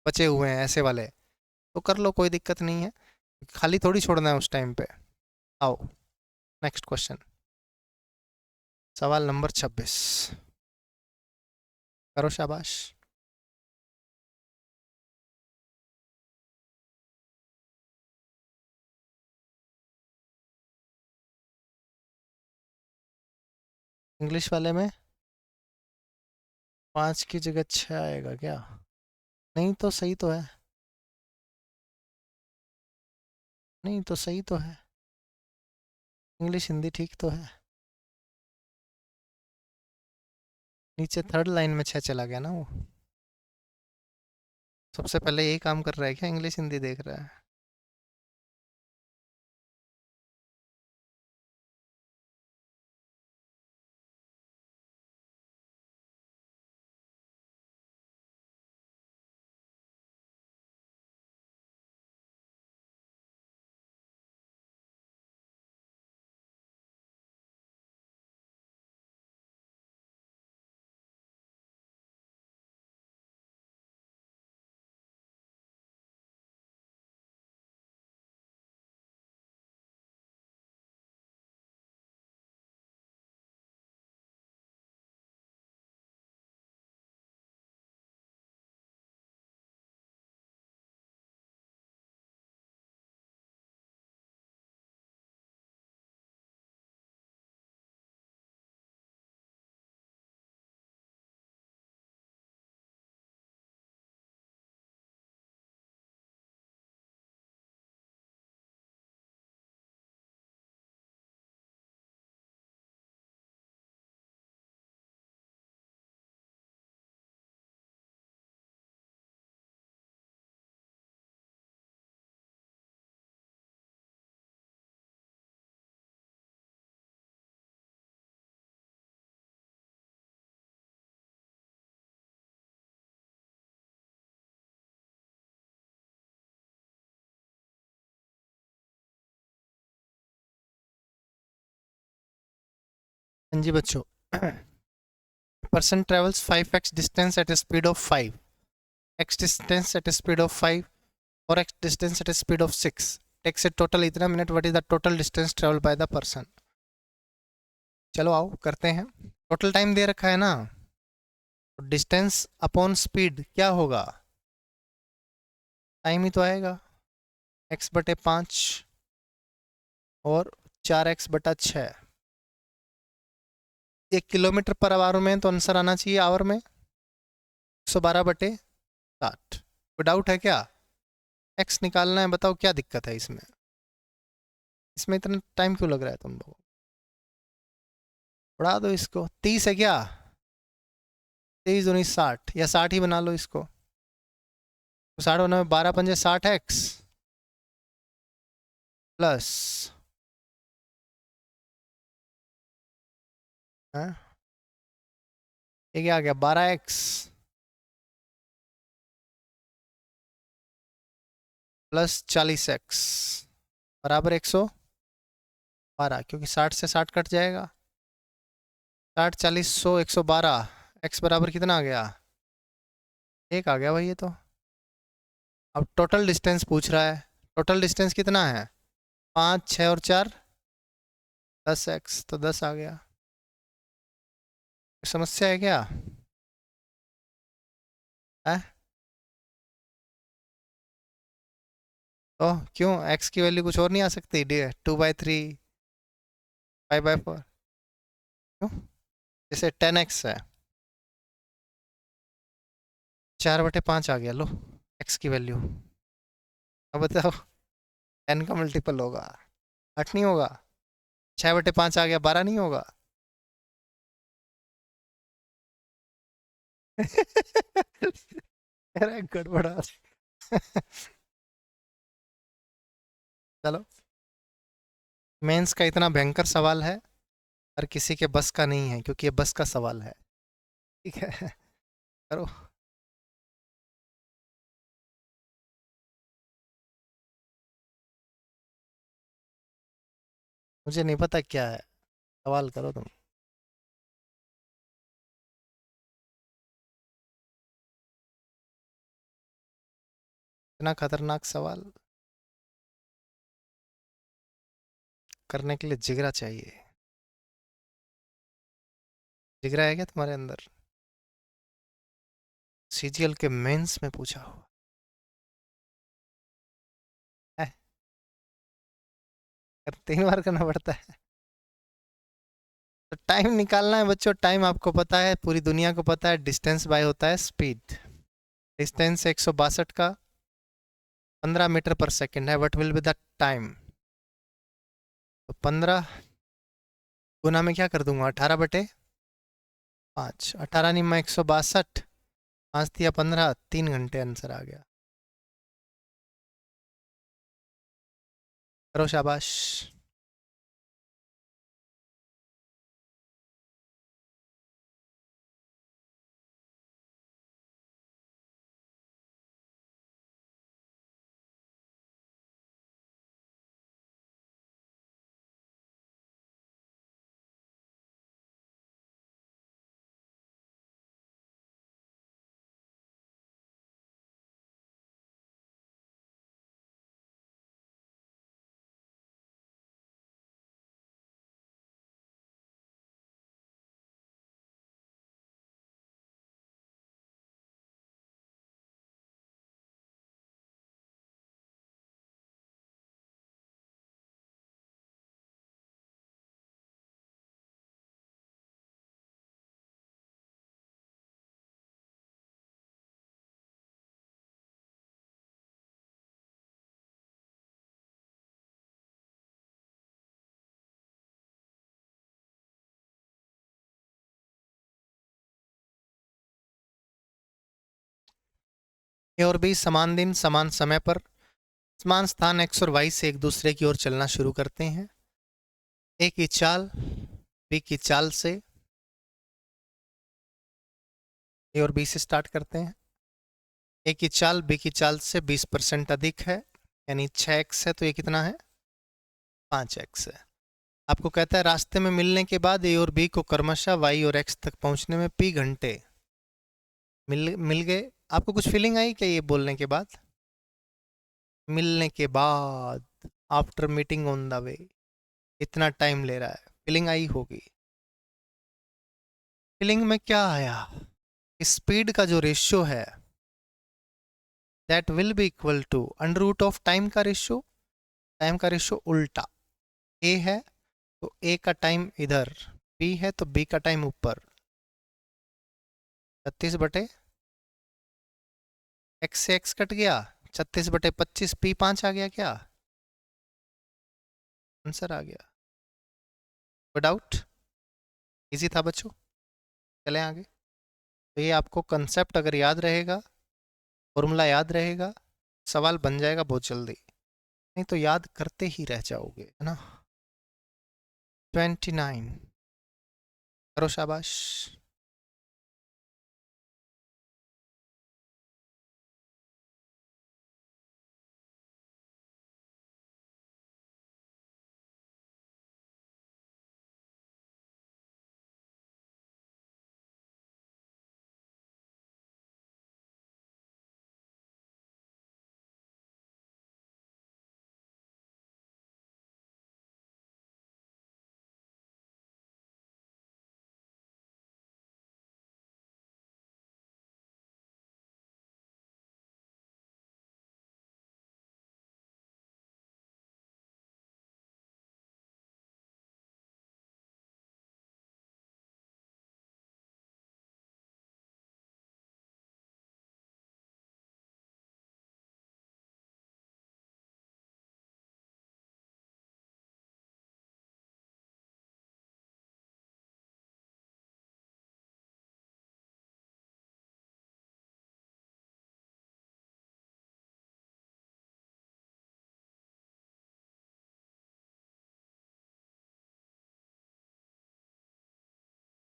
बचे हुए हैं ऐसे वाले, तो कर लो, कोई दिक्कत नहीं है, खाली थोड़ी छोड़ना है उस टाइम पे। आओ नेक्स्ट क्वेश्चन, सवाल नंबर 26, करो शाबाश। इंग्लिश वाले में 5 की जगह 6 आएगा क्या? नहीं तो सही तो है, नहीं तो सही तो है, इंग्लिश हिंदी ठीक तो है। नीचे थर्ड लाइन में 6 चला गया ना वो, सबसे पहले यही काम कर रहा है क्या, इंग्लिश हिंदी देख रहा है? हाँ जी बच्चों, person travels 5x distance at a speed of 5, x distance at a speed of 5 और x distance at a speed of 6, takes a total इतना minute, what is the total distance traveled by the person। चलो आओ करते हैं, टोटल टाइम दे रखा है ना, तो डिस्टेंस अपॉन स्पीड क्या होगा, टाइम ही तो आएगा, x/5 और 4x/6। 1 किलोमीटर पर आवर में तो आंसर आना चाहिए आवर में 112/60। कोई डाउट है क्या? एक्स निकालना है, बताओ क्या दिक्कत है इसमें, इसमें इतना टाइम क्यों लग रहा है तुम लोगों को? उड़ा दो इसको, 30 है क्या, 23 19 60, या 60 ही बना लो इसको, तो 60 बना, 12×5 = 60x प्लस, ये क्या आ गया, 12x प्लस 40x बराबर 112, क्योंकि 60 से 60 कट जाएगा, 60 40 100 112, x बराबर कितना आ गया, 1 आ गया भाई ये तो। अब टोटल डिस्टेंस पूछ रहा है। टोटल डिस्टेंस कितना है? 5, 6 और 4 10x, तो 10 आ गया। समस्या है क्या है? ओह क्यों, x की वैल्यू कुछ और नहीं आ सकती? 2/3, 5/4? क्यों? जैसे 10x है, 4/5 आ गया, लो x की वैल्यू। अब बताओ 10 का मल्टीपल होगा? 8 नहीं होगा? 6/5 आ गया, 12 नहीं होगा? अरे गड़बड़ा। चलो, मेंस का इतना भयंकर सवाल है, हर किसी के बस का नहीं है, क्योंकि ये बस का सवाल है। ठीक है, करो। मुझे नहीं पता क्या है, सवाल करो तुम। इतना खतरनाक सवाल करने के लिए जिगरा चाहिए। जिगरा है क्या तुम्हारे अंदर? सीजीएल के मेंस में पूछा हुआ है। 3 बार करना पड़ता है? तो टाइम निकालना है बच्चों। टाइम आपको पता है, पूरी दुनिया को पता है, डिस्टेंस बाय होता है स्पीड। डिस्टेंस 162 का 15 मीटर पर सेकंड है। What will be the time? तो 15 गुना में क्या कर दूंगा, 18/5। 18 नहीं, मैं 162, 5 × 15, 3 घंटे आंसर आ गया। करो शाबाश। ए और बी समान दिन समान समय पर समान स्थान एक्स और वाई से एक दूसरे की ओर चलना शुरू करते हैं। ए की चाल बी की चाल से, ए और बी से स्टार्ट करते हैं। ए की चाल बी की चाल से 20% अधिक है, यानी 6x है, तो ये कितना है? 5x है। आपको कहता है रास्ते में मिलने के बाद ए और बी को क्रमशः वाई और एक्स तक पहुंचने में p घंटे मिल मिल गए। आपको कुछ फीलिंग आई क्या ये बोलने के बाद? मिलने के बाद, after meeting on the way, इतना टाइम ले रहा है, फीलिंग आई होगी। फीलिंग में क्या आया? स्पीड का जो रेशियो है, that will be equal to under root of time का रेशियो। टाइम का रेशियो उल्टा, ए है तो ए का टाइम इधर, बी है तो बी का टाइम ऊपर। 36 बटे एक्स से एक्स कट गया, 36/25, p5 आ गया क्या? आंसर आ गया। नो डाउट, इजी था बच्चों। चलें आगे। तो ये आपको कंसेप्ट अगर याद रहेगा, फॉर्मूला याद रहेगा, सवाल बन जाएगा बहुत जल्दी। नहीं तो याद करते ही रह जाओगे, है ना। 29, करो शाबाश।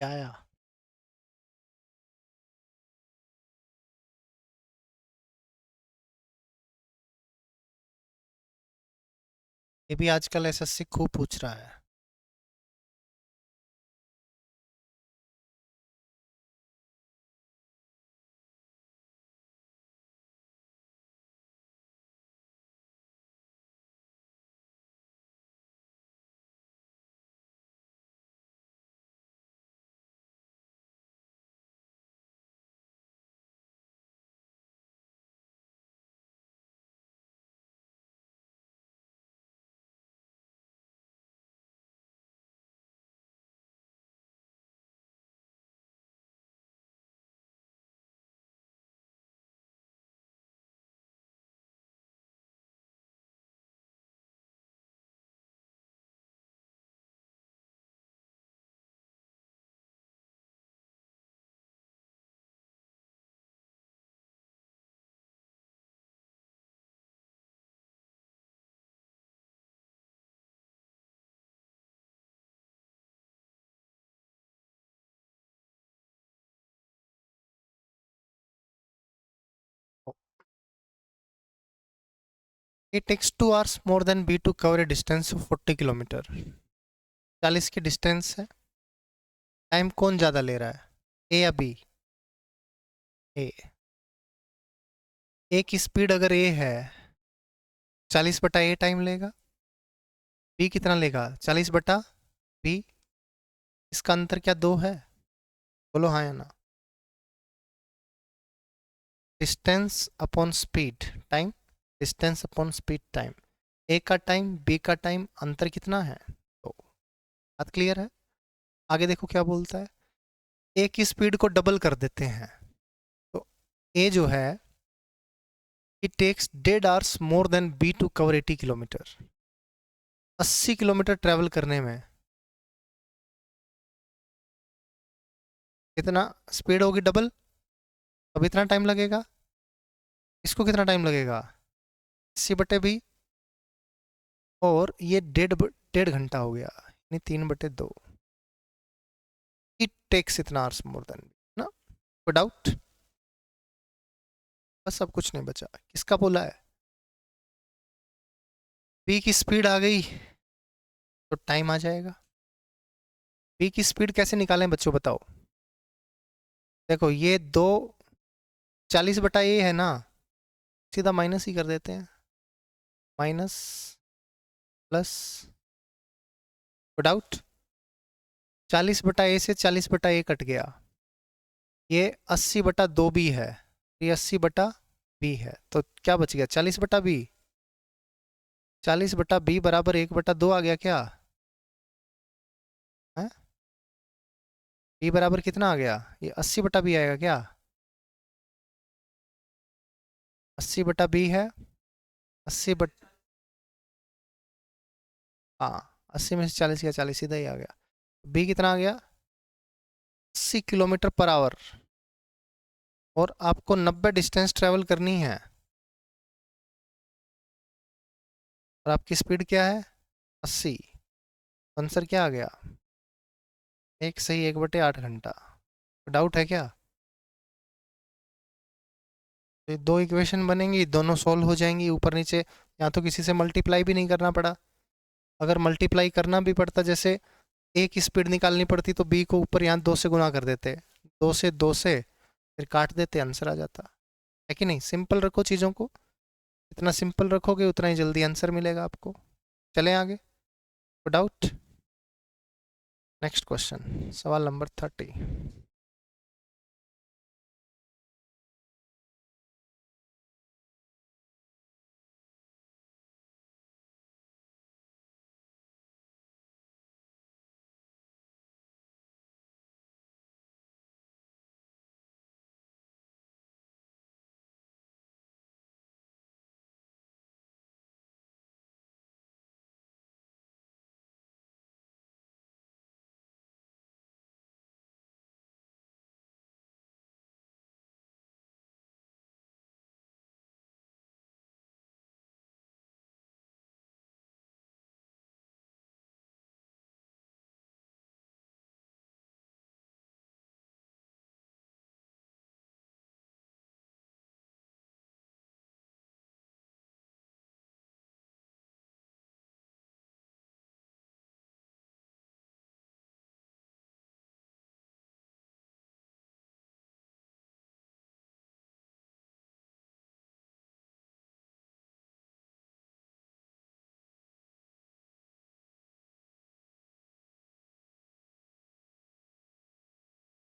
क्या आया? ये भी आजकल एसएससी खूब पूछ रहा है। It takes 2 hours more than B to cover a distance of 40 kilometre. 40 की डिस्टेंस है। टाइम कौन ज़्यादा ले रहा है, ए या बी? ए। ए की स्पीड अगर ए है, 40/A टाइम लेगा। बी कितना लेगा? 40/B। इसका अंतर क्या 2 है? बोलो हाँ या ना। Distance upon speed time, distance upon speed time. A का टाइम, बी का टाइम, अंतर कितना है? तो बात क्लियर है। आगे देखो क्या बोलता है। ए की स्पीड को डबल कर देते हैं। तो ए जो है, it takes 1.5 hours more than B to cover 80 kilometre. 80 kilometre travel करने में कितना स्पीड होगी? डबल। अब इतना टाइम लगेगा। इसको कितना टाइम लगेगा? 80/B। और ये 1.5 घंटा हो गया, यानी 3/2। इट टेक्स इतना आवर्स मोर देन ना। कोई डाउट? बस अब कुछ नहीं बचा। किसका बोला है? बी की स्पीड आ गई तो टाइम आ जाएगा। बी की स्पीड कैसे निकालें बच्चों, बताओ। देखो ये 40/A है ना, सीधा माइनस ही कर देते हैं। Minus plus. डाउट? 40/A से 40/A कट गया। ये 80/2B है। ये 80/B है, तो क्या बच गया? 40/B। 40/B बराबर 1/2 आ गया क्या है? B बराबर कितना आ गया? ये 80/B आएगा क्या? 80/B है। 80 हाँ, 80 में से 40 गया, 40 सीधा ही आ गया। B कितना आ गया? 80 किलोमीटर पर आवर। और आपको 90 डिस्टेंस ट्रेवल करनी है। और आपकी स्पीड क्या है? 80। आंसर क्या आ गया? एक सही 1/8 घंटा। डाउट है क्या? तो ये दो इक्वेशन बनेंगी, दोनों सॉल्व हो जाएंगी ऊपर नीचे। या तो किसी से मल्टीप्लाई भी नहीं करना पड़ा। अगर मल्टीप्लाई करना भी पड़ता, जैसे ए की स्पीड निकालनी पड़ती, तो बी को ऊपर यहाँ 2 से गुना कर देते। 2 से फिर काट देते, आंसर आ जाता है कि नहीं? सिंपल रखो चीज़ों को। इतना सिंपल रखोगे उतना ही जल्दी आंसर मिलेगा आपको। चलें आगे। डाउट? नेक्स्ट क्वेश्चन, सवाल नंबर 30।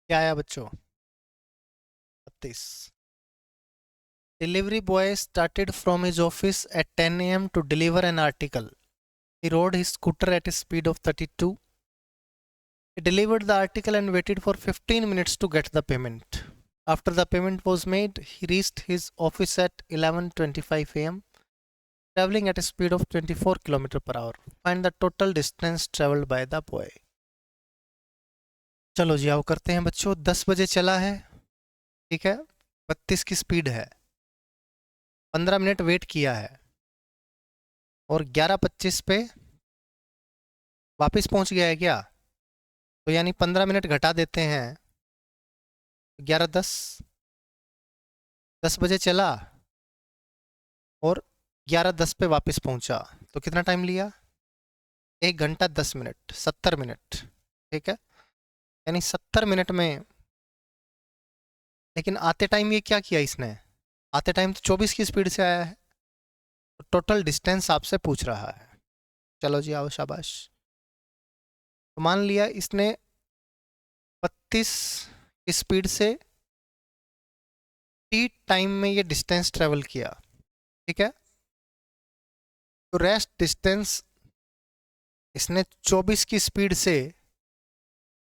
क्या आया बच्चों? 32। Delivery boy started from his office at 10 a.m. to deliver an article. He rode his scooter at a speed of 32. He delivered the article and waited for 15 minutes to get the payment. After the payment was made, he reached his office at 11:25 a.m., traveling at a speed of 24 km per hour. Find the total distance traveled by the boy. चलो जी आओ करते हैं बच्चों। 10 बजे चला है, ठीक है, 32 की स्पीड है, 15 मिनट वेट किया है और 11:25 पे वापस पहुंच गया है क्या? तो यानी 15 मिनट घटा देते हैं, 11:10, 10 बजे चला और 11:10 पे वापस पहुंचा, तो कितना टाइम लिया? 1 घंटा 10 मिनट, 70 मिनट, ठीक है। यानी 70 मिनट में, लेकिन आते टाइम ये क्या किया इसने? आते टाइम तो 24 की स्पीड से आया है। तो टोटल डिस्टेंस आपसे पूछ रहा है। चलो जी आओ, शाबाश। तो मान लिया इसने 32 की स्पीड से टी टाइम में ये डिस्टेंस ट्रेवल किया, ठीक है। तो रेस्ट डिस्टेंस इसने 24 की स्पीड से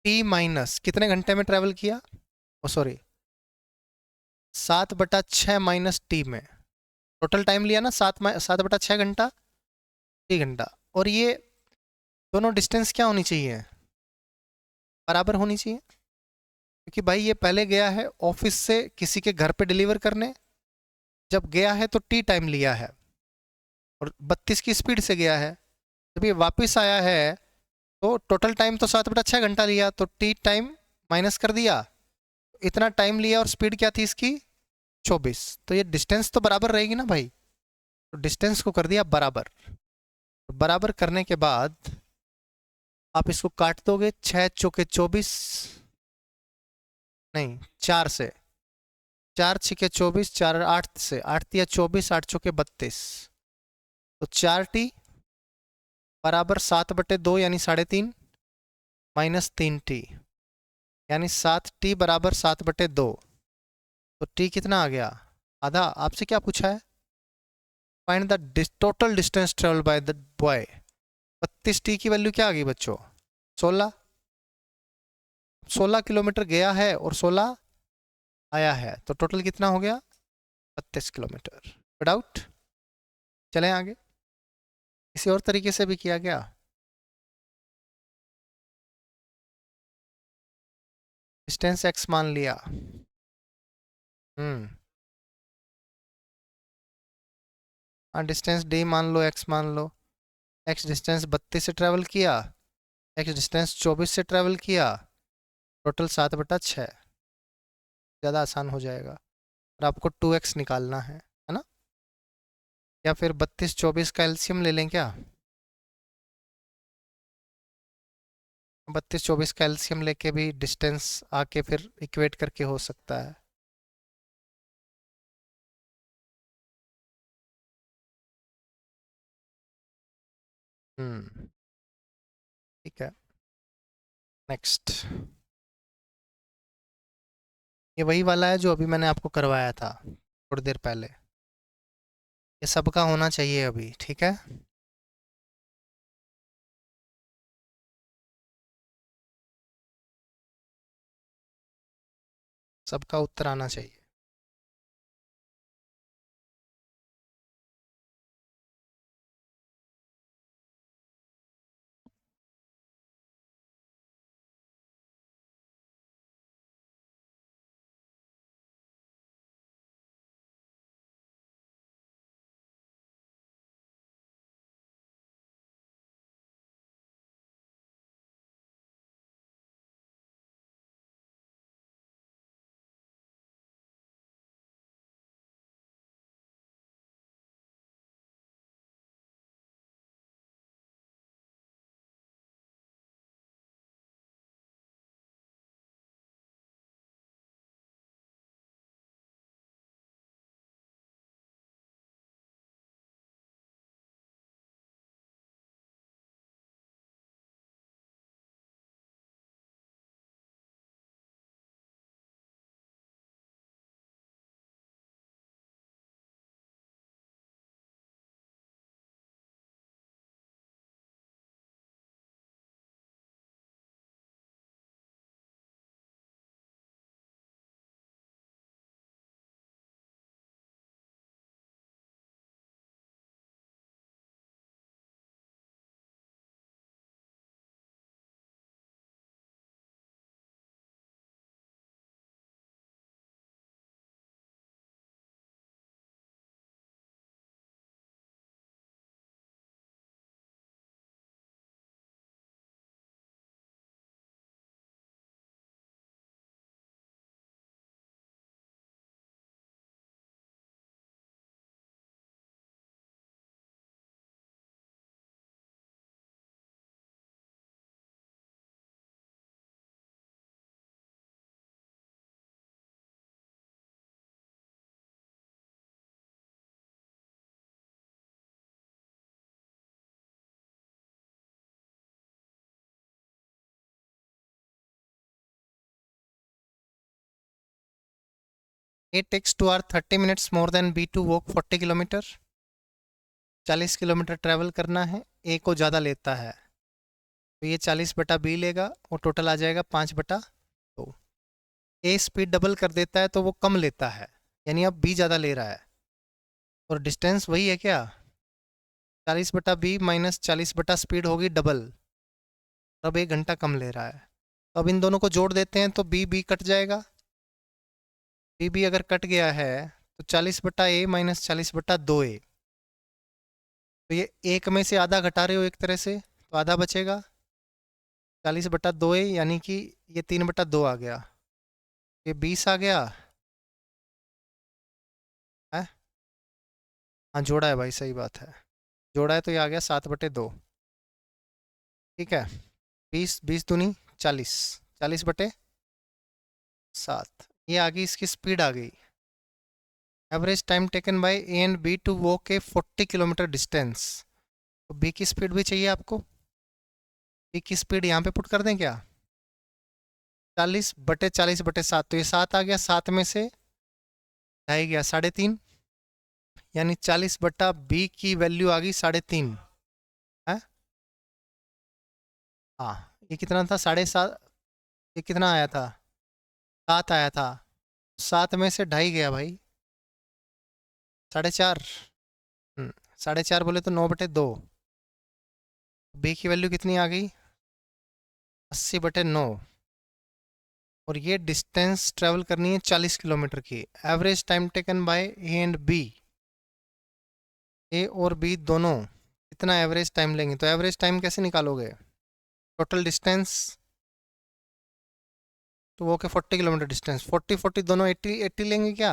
टी माइनस कितने घंटे में ट्रेवल किया? ओ सॉरी, 7/6 माइनस टी में टोटल टाइम लिया ना, 7/6 घंटा, 3 घंटा। और ये दोनों डिस्टेंस क्या होनी चाहिए? बराबर होनी चाहिए, क्योंकि भाई ये पहले गया है ऑफिस से किसी के घर पे डिलीवर करने, जब गया है तो टी टाइम लिया है और 32 की स्पीड से गया है। जब ये वापस आया है तो टोटल टाइम तो 7/6 घंटा लिया, तो टी टाइम माइनस कर दिया, इतना टाइम लिया और स्पीड क्या थी इसकी? 24। तो ये डिस्टेंस तो बराबर रहेगी ना भाई, तो डिस्टेंस को कर दिया बराबर। तो बराबर करने के बाद आप इसको काट दोगे, 6 चौके 24, नहीं 4 से, 4 6 24, 4 8 से, 8 या 24, 8 चौके 32, तो 4 टी बराबर 7/2 यानी 3.5 माइनस 3 टी यानी 7 टी बराबर 7/2। तो टी कितना आ गया? आधा। आपसे क्या पूछा है? Find the total distance travel by the boy. 32 T की वैल्यू क्या आ गई बच्चों? 16। 16 किलोमीटर गया है और 16 आया है, तो टोटल कितना हो गया? 32 किलोमीटर। डाउट? चलें आगे। किसी और तरीके से भी किया गया? डिस्टेंस एक्स मान लिया, हाँ डिस्टेंस डी मान लो, एक्स मान लो। एक्स डिस्टेंस 32 से ट्रेवल किया, एक्स डिस्टेंस 24 से ट्रेवल किया, टोटल 7/6। ज़्यादा आसान हो जाएगा। और आपको 2x निकालना है ना? या फिर 32 24 का एलसीएम ले लें क्या? 32 24 का एलसीएम लेके भी डिस्टेंस आके फिर इक्वेट करके हो सकता है। ठीक है, नेक्स्ट। ये वही वाला है जो अभी मैंने आपको करवाया था थोड़ी देर पहले। ये सबका होना चाहिए अभी, ठीक है। सबका उत्तर आना चाहिए। A takes 2 hours 30 minutes more than B to walk 40 kilometre, 40 kilometre travel करना है, A को ज़्यादा लेता है, तो ये 40 बटा B लेगा और टोटल आ जाएगा 5/2। A स्पीड डबल कर देता है तो वो कम लेता है, यानी अब B ज़्यादा ले रहा है, और डिस्टेंस वही है क्या, 40/B माइनस 40 स्पीड होगी डबल, तब 1 घंटा कम ले रहा है। तो अब इन दोनों को जोड़ देते हैं तो B कट जाएगा, B अगर कट गया है तो 40/A माइनस 40/2A, तो ये एक में से आधा घटा रहे हो एक तरह से, तो आधा बचेगा 40/2A, यानी कि ये 3/2 आ गया, ये 20 आ गया है। हाँ जोड़ा है भाई, सही बात है, जोड़ा है तो ये आ गया 7/2। ठीक है, 20 20 दूनी 40, 40/7, ये आ गई इसकी स्पीड आ गई। Average time taken by A and B to walk a 40 kilometre distance, तो बी की स्पीड भी चाहिए आपको, बी की स्पीड यहाँ पे पुट कर दें क्या, 40/40/7, तो ये 7 आ गया, 7 में से ढाई गया 3.5, यानी 40/B की वैल्यू आ गई 3.5 है। हाँ, ये कितना था, 7.5, ये कितना आया था, 7 आया था, 7 में से ढाई गया भाई, 4.5। 4.5 बोले तो 9/2, बी की वैल्यू कितनी आ गई, 80/9, और ये डिस्टेंस ट्रेवल करनी है 40 किलोमीटर की। Average time taken by A and B, A और बी दोनों कितना एवरेज टाइम लेंगे, तो एवरेज टाइम कैसे निकालोगे, टोटल डिस्टेंस तो वो के 40 किलोमीटर डिस्टेंस, 40 दोनों 80 लेंगे क्या,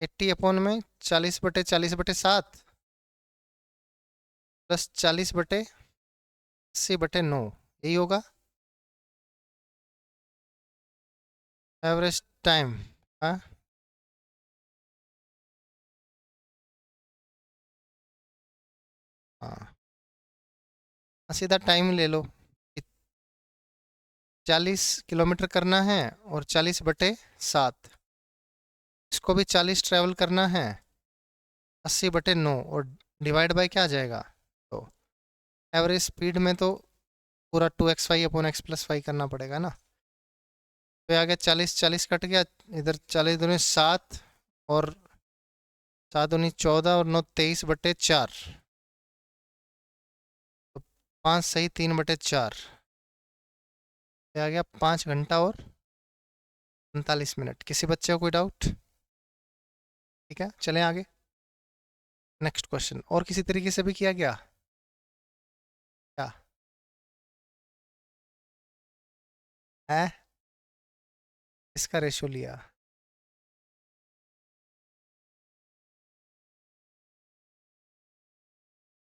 80 में 40/40/7 प्लस 40/80/9, यही होगा एवरेज टाइम। हाँ हाँ, सीधा टाइम ले लो, 40 किलोमीटर करना है और 40/7, इसको भी 40 ट्रैवल करना है, 80/9, और डिवाइड बाय क्या आ जाएगा, तो एवरेज स्पीड में तो पूरा 2xy/x+y करना पड़ेगा ना, तो आ गया 40 कट गया, इधर 40 दूनी 7, और 7 दूनी 14, और 9 23/4, तो 5 सही 3/4, आ गया 5 घंटा और 45 मिनट। किसी बच्चे को कोई डाउट, ठीक है चलें आगे, नेक्स्ट क्वेश्चन। और किसी तरीके से भी किया गया क्या है, इसका रेशो लिया,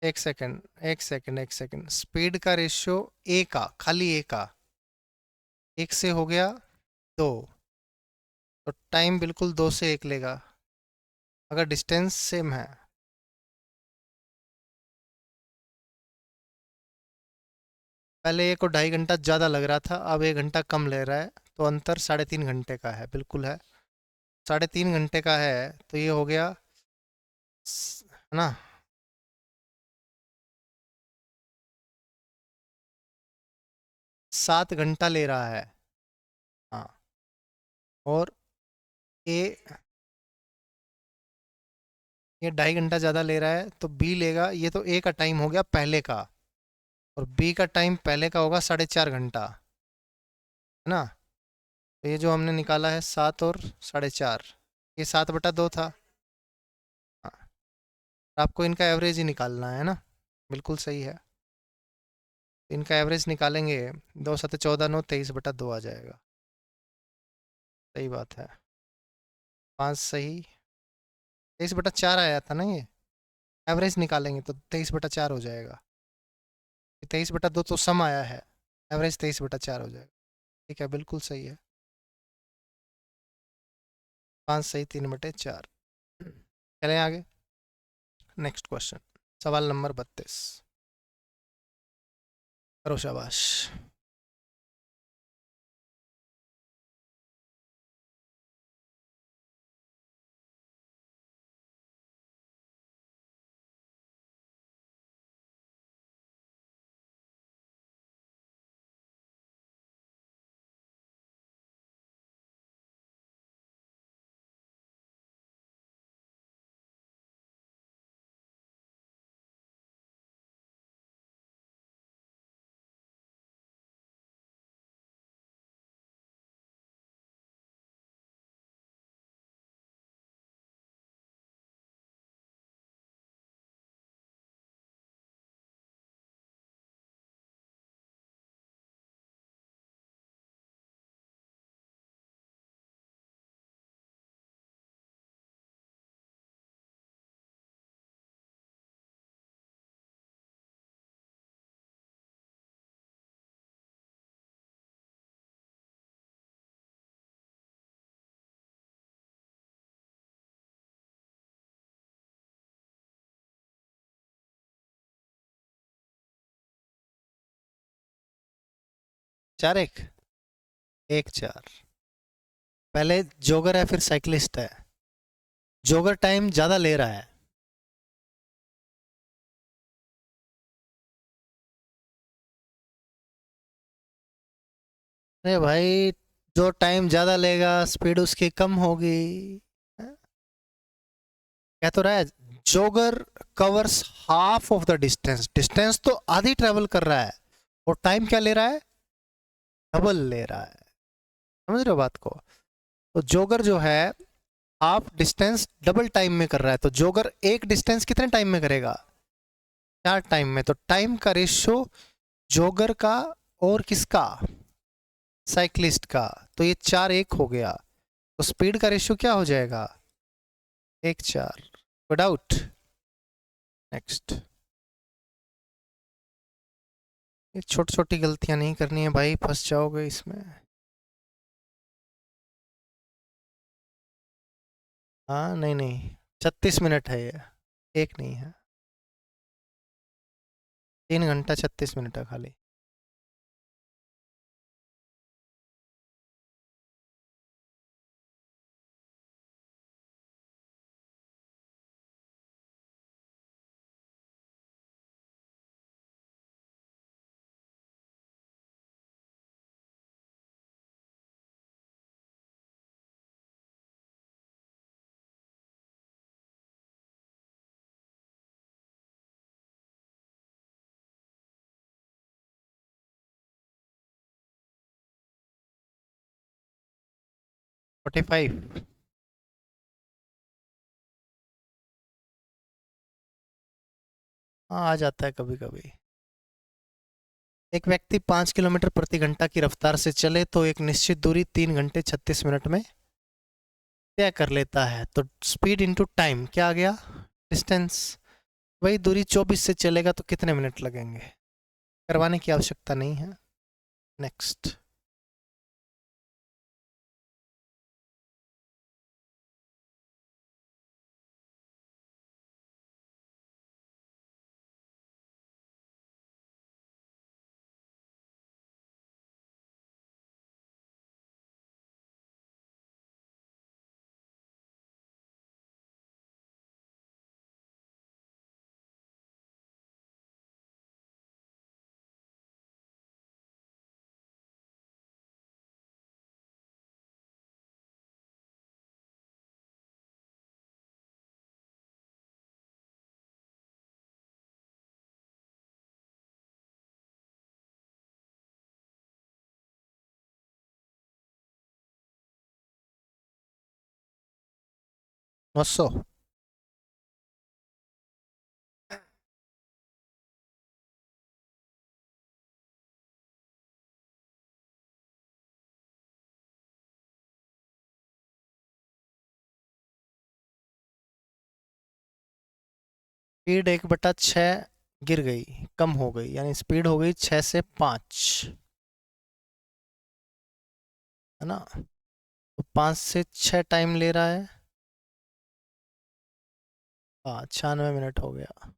एक सेकंड, स्पीड का रेशियो ए का, खाली ए का, 1 से हो गया 2, तो टाइम बिल्कुल 2 से 1 लेगा अगर डिस्टेंस सेम है। पहले ए को 2.5 घंटा ज़्यादा लग रहा था, अब 1 घंटा कम ले रहा है, तो अंतर 3.5 घंटे का है, बिल्कुल है, 3.5 घंटे का है, तो ये हो गया है ना, 7 घंटा ले रहा है। हाँ, और ए, ये 2.5 घंटा ज़्यादा ले रहा है, तो बी लेगा, ये तो ए का टाइम हो गया पहले का, और बी का टाइम पहले का होगा 4.5 घंटा, है ना, तो ये जो हमने निकाला है 7 और 4.5, ये 7/2 था। हाँ, आपको इनका एवरेज ही निकालना है ना, बिल्कुल सही है, इनका एवरेज निकालेंगे, 2 7 14 9 23/2 आ जाएगा, सही बात है, 5 सही, 23/4 आया था ना ये, एवरेज निकालेंगे तो 23/4 हो जाएगा, 23/2 तो सम आया है, एवरेज 23/4 हो जाएगा, ठीक है बिल्कुल सही है, 5 सही 3/4। चलें आगे, नेक्स्ट क्वेश्चन, सवाल नंबर 32, करो शाबाश। 4 1 1 4। पहले जोगर है फिर साइकिलिस्ट है। जोगर टाइम ज़्यादा ले रहा है। अरे भाई, जो टाइम ज़्यादा लेगा स्पीड उसकी कम होगी। कह तो रहा है jogger covers half of the distance. Distance तो आधी ट्रेवल कर रहा है और टाइम क्या ले रहा है? डबल ले रहा है। समझ रहे हो बात को? तो जोगर जो है हाफ डिस्टेंस डबल टाइम में कर रहा है। तो जोगर एक डिस्टेंस कितने टाइम में करेगा? 4 टाइम में। तो टाइम का रेशियो जोगर का और किसका? साइक्लिस्ट का। तो ये 4 1 हो गया। तो स्पीड का रेशियो क्या हो जाएगा? 1 4। विदाउट। नेक्स्ट। ये छोटी छोटी गलतियां नहीं करनी है भाई, फंस जाओगे इसमें। हाँ नहीं नहीं, 36 मिनट है ये, एक नहीं है। 3 घंटा 36 मिनट है खाली। Forty five. हाँ आ जाता है कभी कभी। एक व्यक्ति 5 किलोमीटर प्रति घंटा की रफ्तार से चले तो एक निश्चित दूरी 3 घंटे 36 मिनट में तय कर लेता है। तो स्पीड इंटू टाइम क्या आ गया? डिस्टेंस। वही दूरी 24 से चलेगा तो कितने मिनट लगेंगे? करवाने की आवश्यकता नहीं है। नेक्स्ट। नौ सौ। स्पीड 1/6 गिर गई, कम हो गई, यानी स्पीड हो गई 6 से 5, है ना? तो 5 से 6 टाइम ले रहा है। हाँ 96 मिनट हो गया।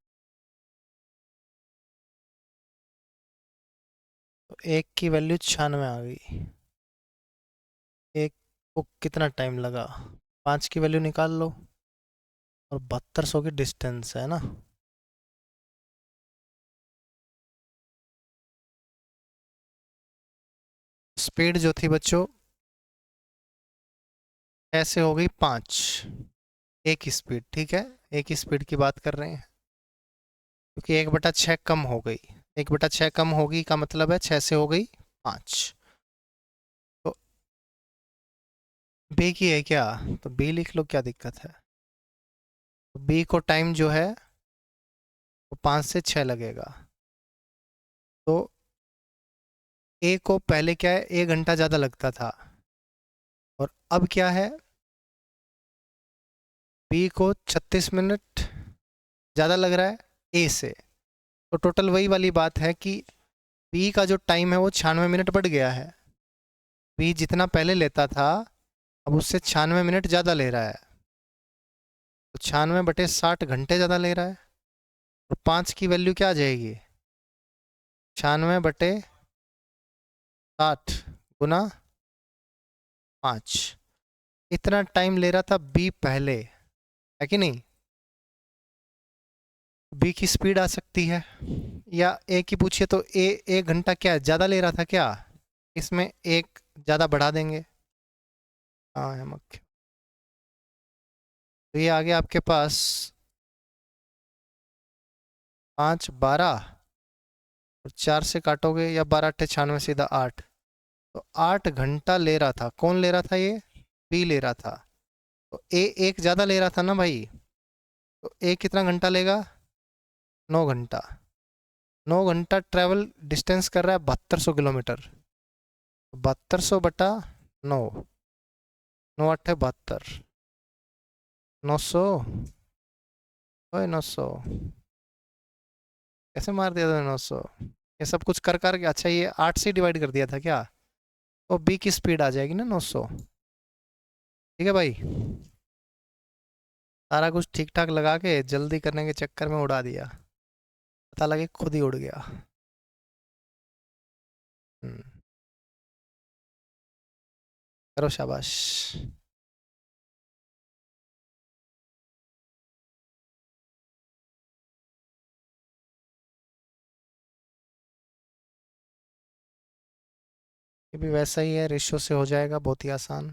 तो एक की वैल्यू 96 आ गई। एक को कितना टाइम लगा? 5 की वैल्यू निकाल लो। और 7200 की डिस्टेंस है ना? स्पीड जो थी बच्चों ऐसे हो गई 5। एक ही स्पीड, ठीक है, एक ही स्पीड की बात कर रहे हैं। क्योंकि 1/6 कम हो गई। 1/6 कम होगी का मतलब है 6 से हो गई 5। तो बी की है क्या? तो बी लिख लो, क्या दिक्कत है? तो बी को टाइम जो है वो 5 से 6 लगेगा। तो ए को पहले क्या है, 1 घंटा ज़्यादा लगता था, और अब क्या है, बी को 36 मिनट ज़्यादा लग रहा है ए से। तो टोटल वही वाली बात है कि बी का जो टाइम है वो 96 मिनट बढ़ गया है। बी जितना पहले लेता था अब उससे 96 मिनट ज़्यादा ले रहा है। तो 96/60 घंटे ज़्यादा ले रहा है। और 5 की वैल्यू क्या आ जाएगी? 96/60 60 गुना 5, इतना टाइम ले रहा था बी पहले, है कि नहीं? बी की स्पीड आ सकती है, या ए की पूछिए तो ए 1 घंटा क्या ज़्यादा ले रहा था क्या? इसमें एक ज़्यादा बढ़ा देंगे। हाँ है मुख्य। तो ये आ गया आपके पास 5 12, और 4 से काटोगे या 12 8 96 सीधा 8, तो 8 घंटा ले रहा था। कौन ले रहा था? ये बी ले रहा था। तो ए एक ज़्यादा ले रहा था ना भाई, तो ए कितना घंटा लेगा? 9 घंटा। 9 घंटा ट्रैवल डिस्टेंस कर रहा है 7200 किलोमीटर। 7200/9, 9 8 72, 900। ओए 900 कैसे मार दिया तूने 900? ये सब कुछ कर कर के, अच्छा ये 8 से डिवाइड कर दिया था क्या? तो बी की स्पीड आ जाएगी ना 900। ठीक है भाई, सारा कुछ ठीक ठाक लगा के जल्दी करने के चक्कर में उड़ा दिया, पता लगे खुद ही उड़ गया। हम्म, करो शाबाश। ये भी वैसा ही है, रेशियो से हो जाएगा, बहुत ही आसान।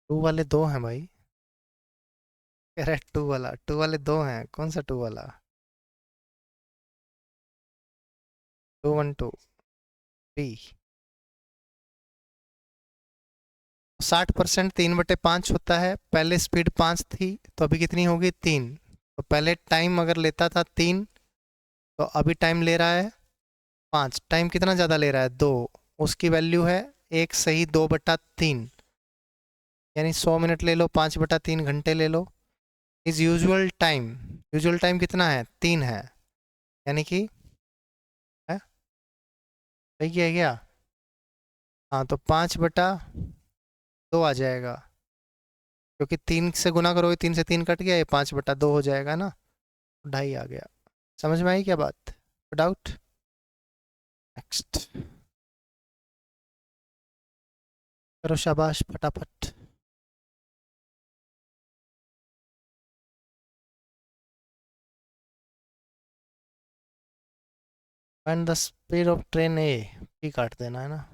2 वाले 2 हैं भाई। कह रहा है 2 वाला, 2 वाले 2 हैं, कौन सा 2 वाला? 2 1 2 3। 60% 3/5 होता है। पहले स्पीड 5 थी, तो अभी कितनी होगी? 3। तो पहले टाइम अगर लेता था 3, तो अभी टाइम ले रहा है 5। टाइम कितना ज़्यादा ले रहा है? 2। उसकी वैल्यू है 1 सही 2/3, यानी 100 मिनट ले लो, 5/3 घंटे ले लो। Is usual time, usual time कितना है? 3 है, यानी कि है सही है क्या? हाँ, तो 5/2 आ जाएगा, क्योंकि 3 से गुना करोगे, 3 से 3 कट गया, ये 5/2 हो जाएगा ना, 2.5 आ गया। समझ में आई क्या बात? डाउट? नेक्स्ट करो शाबाश फटाफट। And the speed of train A, P काट देना है ना।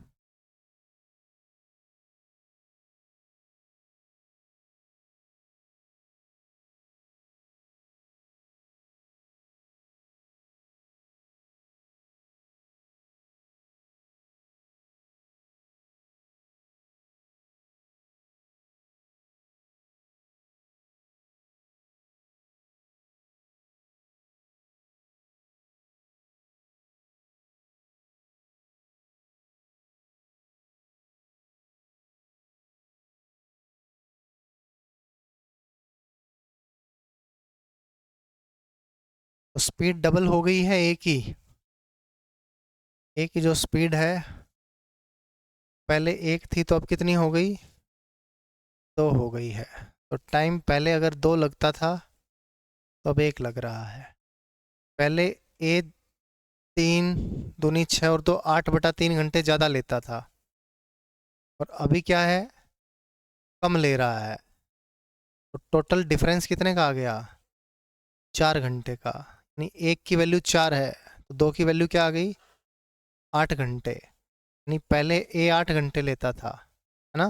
तो स्पीड डबल हो गई है ए की। ए की जो स्पीड है, पहले 1 थी तो अब कितनी हो गई? 2 हो गई है। तो टाइम पहले अगर 2 लगता था, तो अब 1 लग रहा है। पहले ए 3 दूनी 6 और 2 8/3 घंटे ज़्यादा लेता था, और अभी क्या है? कम ले रहा है। तो टोटल डिफरेंस कितने का आ गया? 4 घंटे का। यानी 1 की वैल्यू 4 है, तो 2 की वैल्यू क्या आ गई? 8 घंटे। यानी पहले ए 8 घंटे लेता था, है ना?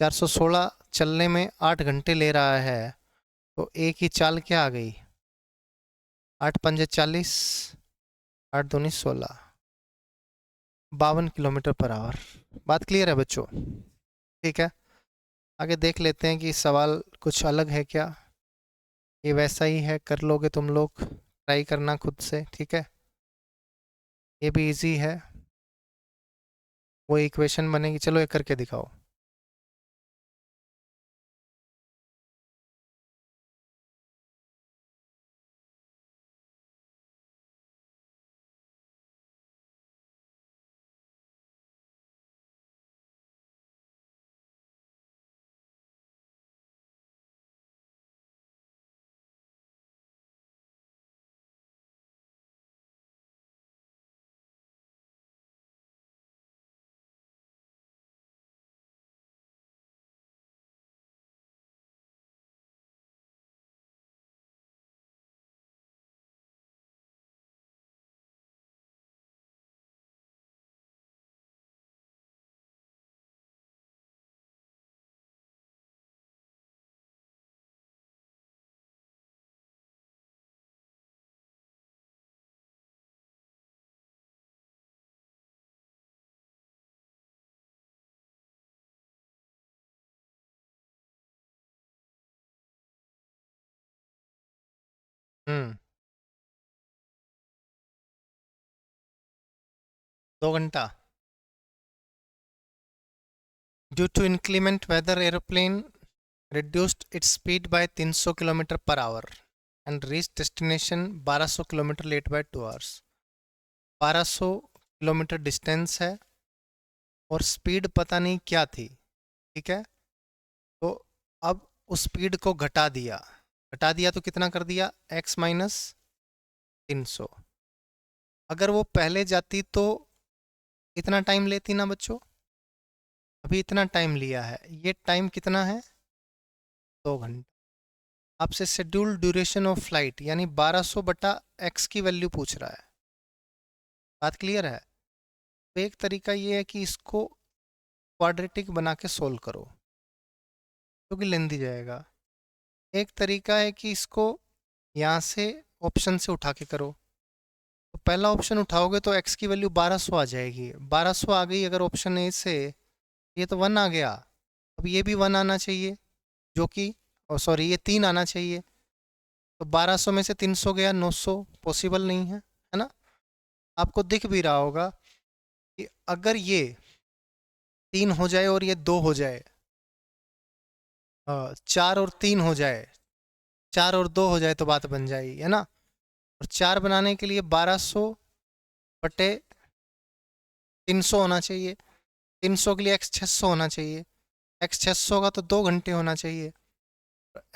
416 चलने में 8 घंटे ले रहा है, तो ए की चाल क्या आ गई? 8 पंजे 40, 8 दूनी 16, 52 किलोमीटर पर आवर। बात क्लियर है बच्चों? ठीक है, आगे देख लेते हैं कि सवाल कुछ अलग है क्या। ये वैसा ही है, कर लोगे तुम लोग, ट्राई करना खुद से, ठीक है? ये भी इजी है। वो इक्वेशन बनेगी, चलो ये करके दिखाओ। हम्म 2 घंटा। Due to inclement weather aeroplane reduced its speed by 300 kilometre per hour and reach destination 1200 kilometre late by 2 hours. 1200 kilometre distance है और स्पीड पता नहीं क्या थी, ठीक है। तो अब उस स्पीड को घटा दिया तो कितना कर दिया, x माइनस 300। अगर वो पहले जाती तो इतना टाइम लेती ना बच्चों, अभी इतना टाइम लिया है, ये टाइम कितना है, 2 घंटा। आपसे शेड्यूल ड्यूरेशन ऑफ फ्लाइट यानी 1200 बटा x की वैल्यू पूछ रहा है। बात क्लियर है। तो एक तरीका ये है कि इसको क्वाड्रेटिक बना के सोल्व करो, क्योंकि लेंदी जाएगा। एक तरीका है कि इसको यहाँ से ऑप्शन से उठा के करो। तो पहला ऑप्शन उठाओगे तो x की वैल्यू 1200 आ जाएगी, 1200 आ गई अगर ऑप्शन ए से, ये तो 1 आ गया। अब ये भी 1 आना चाहिए, जो कि सॉरी ये 3 आना चाहिए। तो 1200 में से 300 गया, 900 पॉसिबल नहीं है ना। आपको दिख भी रहा होगा कि अगर ये 3 हो जाए और ये 2 हो जाए, 4 और 3 हो जाए, 4 और 2 हो जाए तो बात बन जाएगी, है ना। और 4 बनाने के लिए 1200 बटे 300 होना चाहिए, 300 के लिए x 600 होना चाहिए, x 600 का तो 2 घंटे होना चाहिए,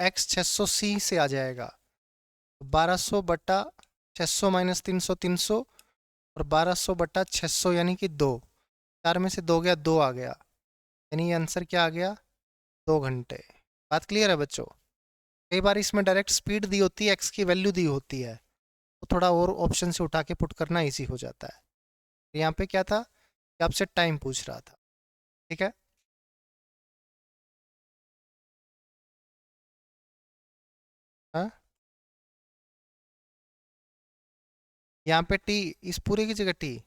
x 600 c से आ जाएगा। 1200 बटा 600 माइनस 300 300, और 1200 बटा 600 यानी कि 2, 4 में से 2 गया, 2 आ गया, यानी ये आंसर क्या आ गया, 2 घंटे। बात क्लियर है बच्चों। कई बार इसमें डायरेक्ट स्पीड दी होती है, एक्स की वैल्यू दी होती है, तो थोड़ा और ऑप्शन से उठा के पुट करना इजी हो जाता है। तो यहाँ पे क्या था कि आपसे टाइम पूछ रहा था, ठीक है। हाँ, यहाँ पे टी, इस पूरे की जगह टी,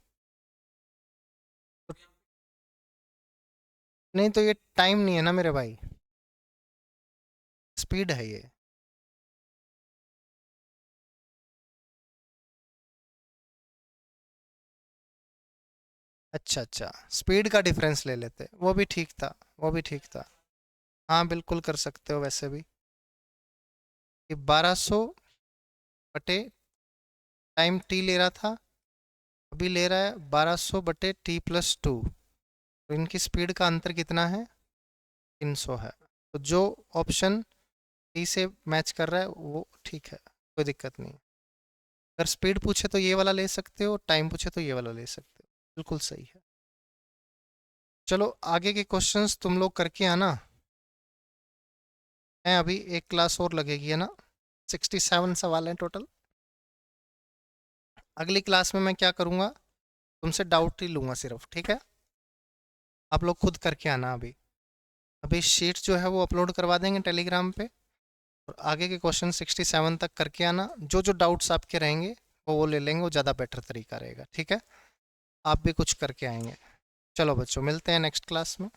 नहीं तो ये टाइम नहीं है ना मेरे भाई, स्पीड है ये। अच्छा अच्छा, स्पीड का डिफरेंस ले लेते, वो भी ठीक था, वो भी ठीक था। हाँ बिल्कुल कर सकते हो वैसे भी, कि 1200 बटे टाइम टी ले रहा था, अभी ले रहा है 1200 बटे टी प्लस 2, तो इनकी स्पीड का अंतर कितना है, 300 है। तो जो ऑप्शन टी से मैच कर रहा है वो ठीक है, कोई दिक्कत नहीं। अगर स्पीड पूछे तो ये वाला ले सकते हो, टाइम पूछे तो ये वाला ले सकते हो, बिल्कुल सही है। चलो आगे के क्वेश्चंस तुम लोग करके आना, है अभी एक क्लास और लगेगी, है ना। 67 सवाल हैं टोटल। अगली क्लास में मैं क्या करूँगा, तुमसे डाउट ही लूँगा सिर्फ, ठीक है। आप लोग खुद करके आना। अभी अभी शीट जो है वो अपलोड करवा देंगे टेलीग्राम पे, और आगे के क्वेश्चन 67 तक करके आना। जो जो डाउट्स आपके रहेंगे वो ले लेंगे, वो ज़्यादा बेटर तरीका रहेगा, ठीक है। आप भी कुछ करके आएंगे। चलो बच्चों, मिलते हैं नेक्स्ट क्लास में।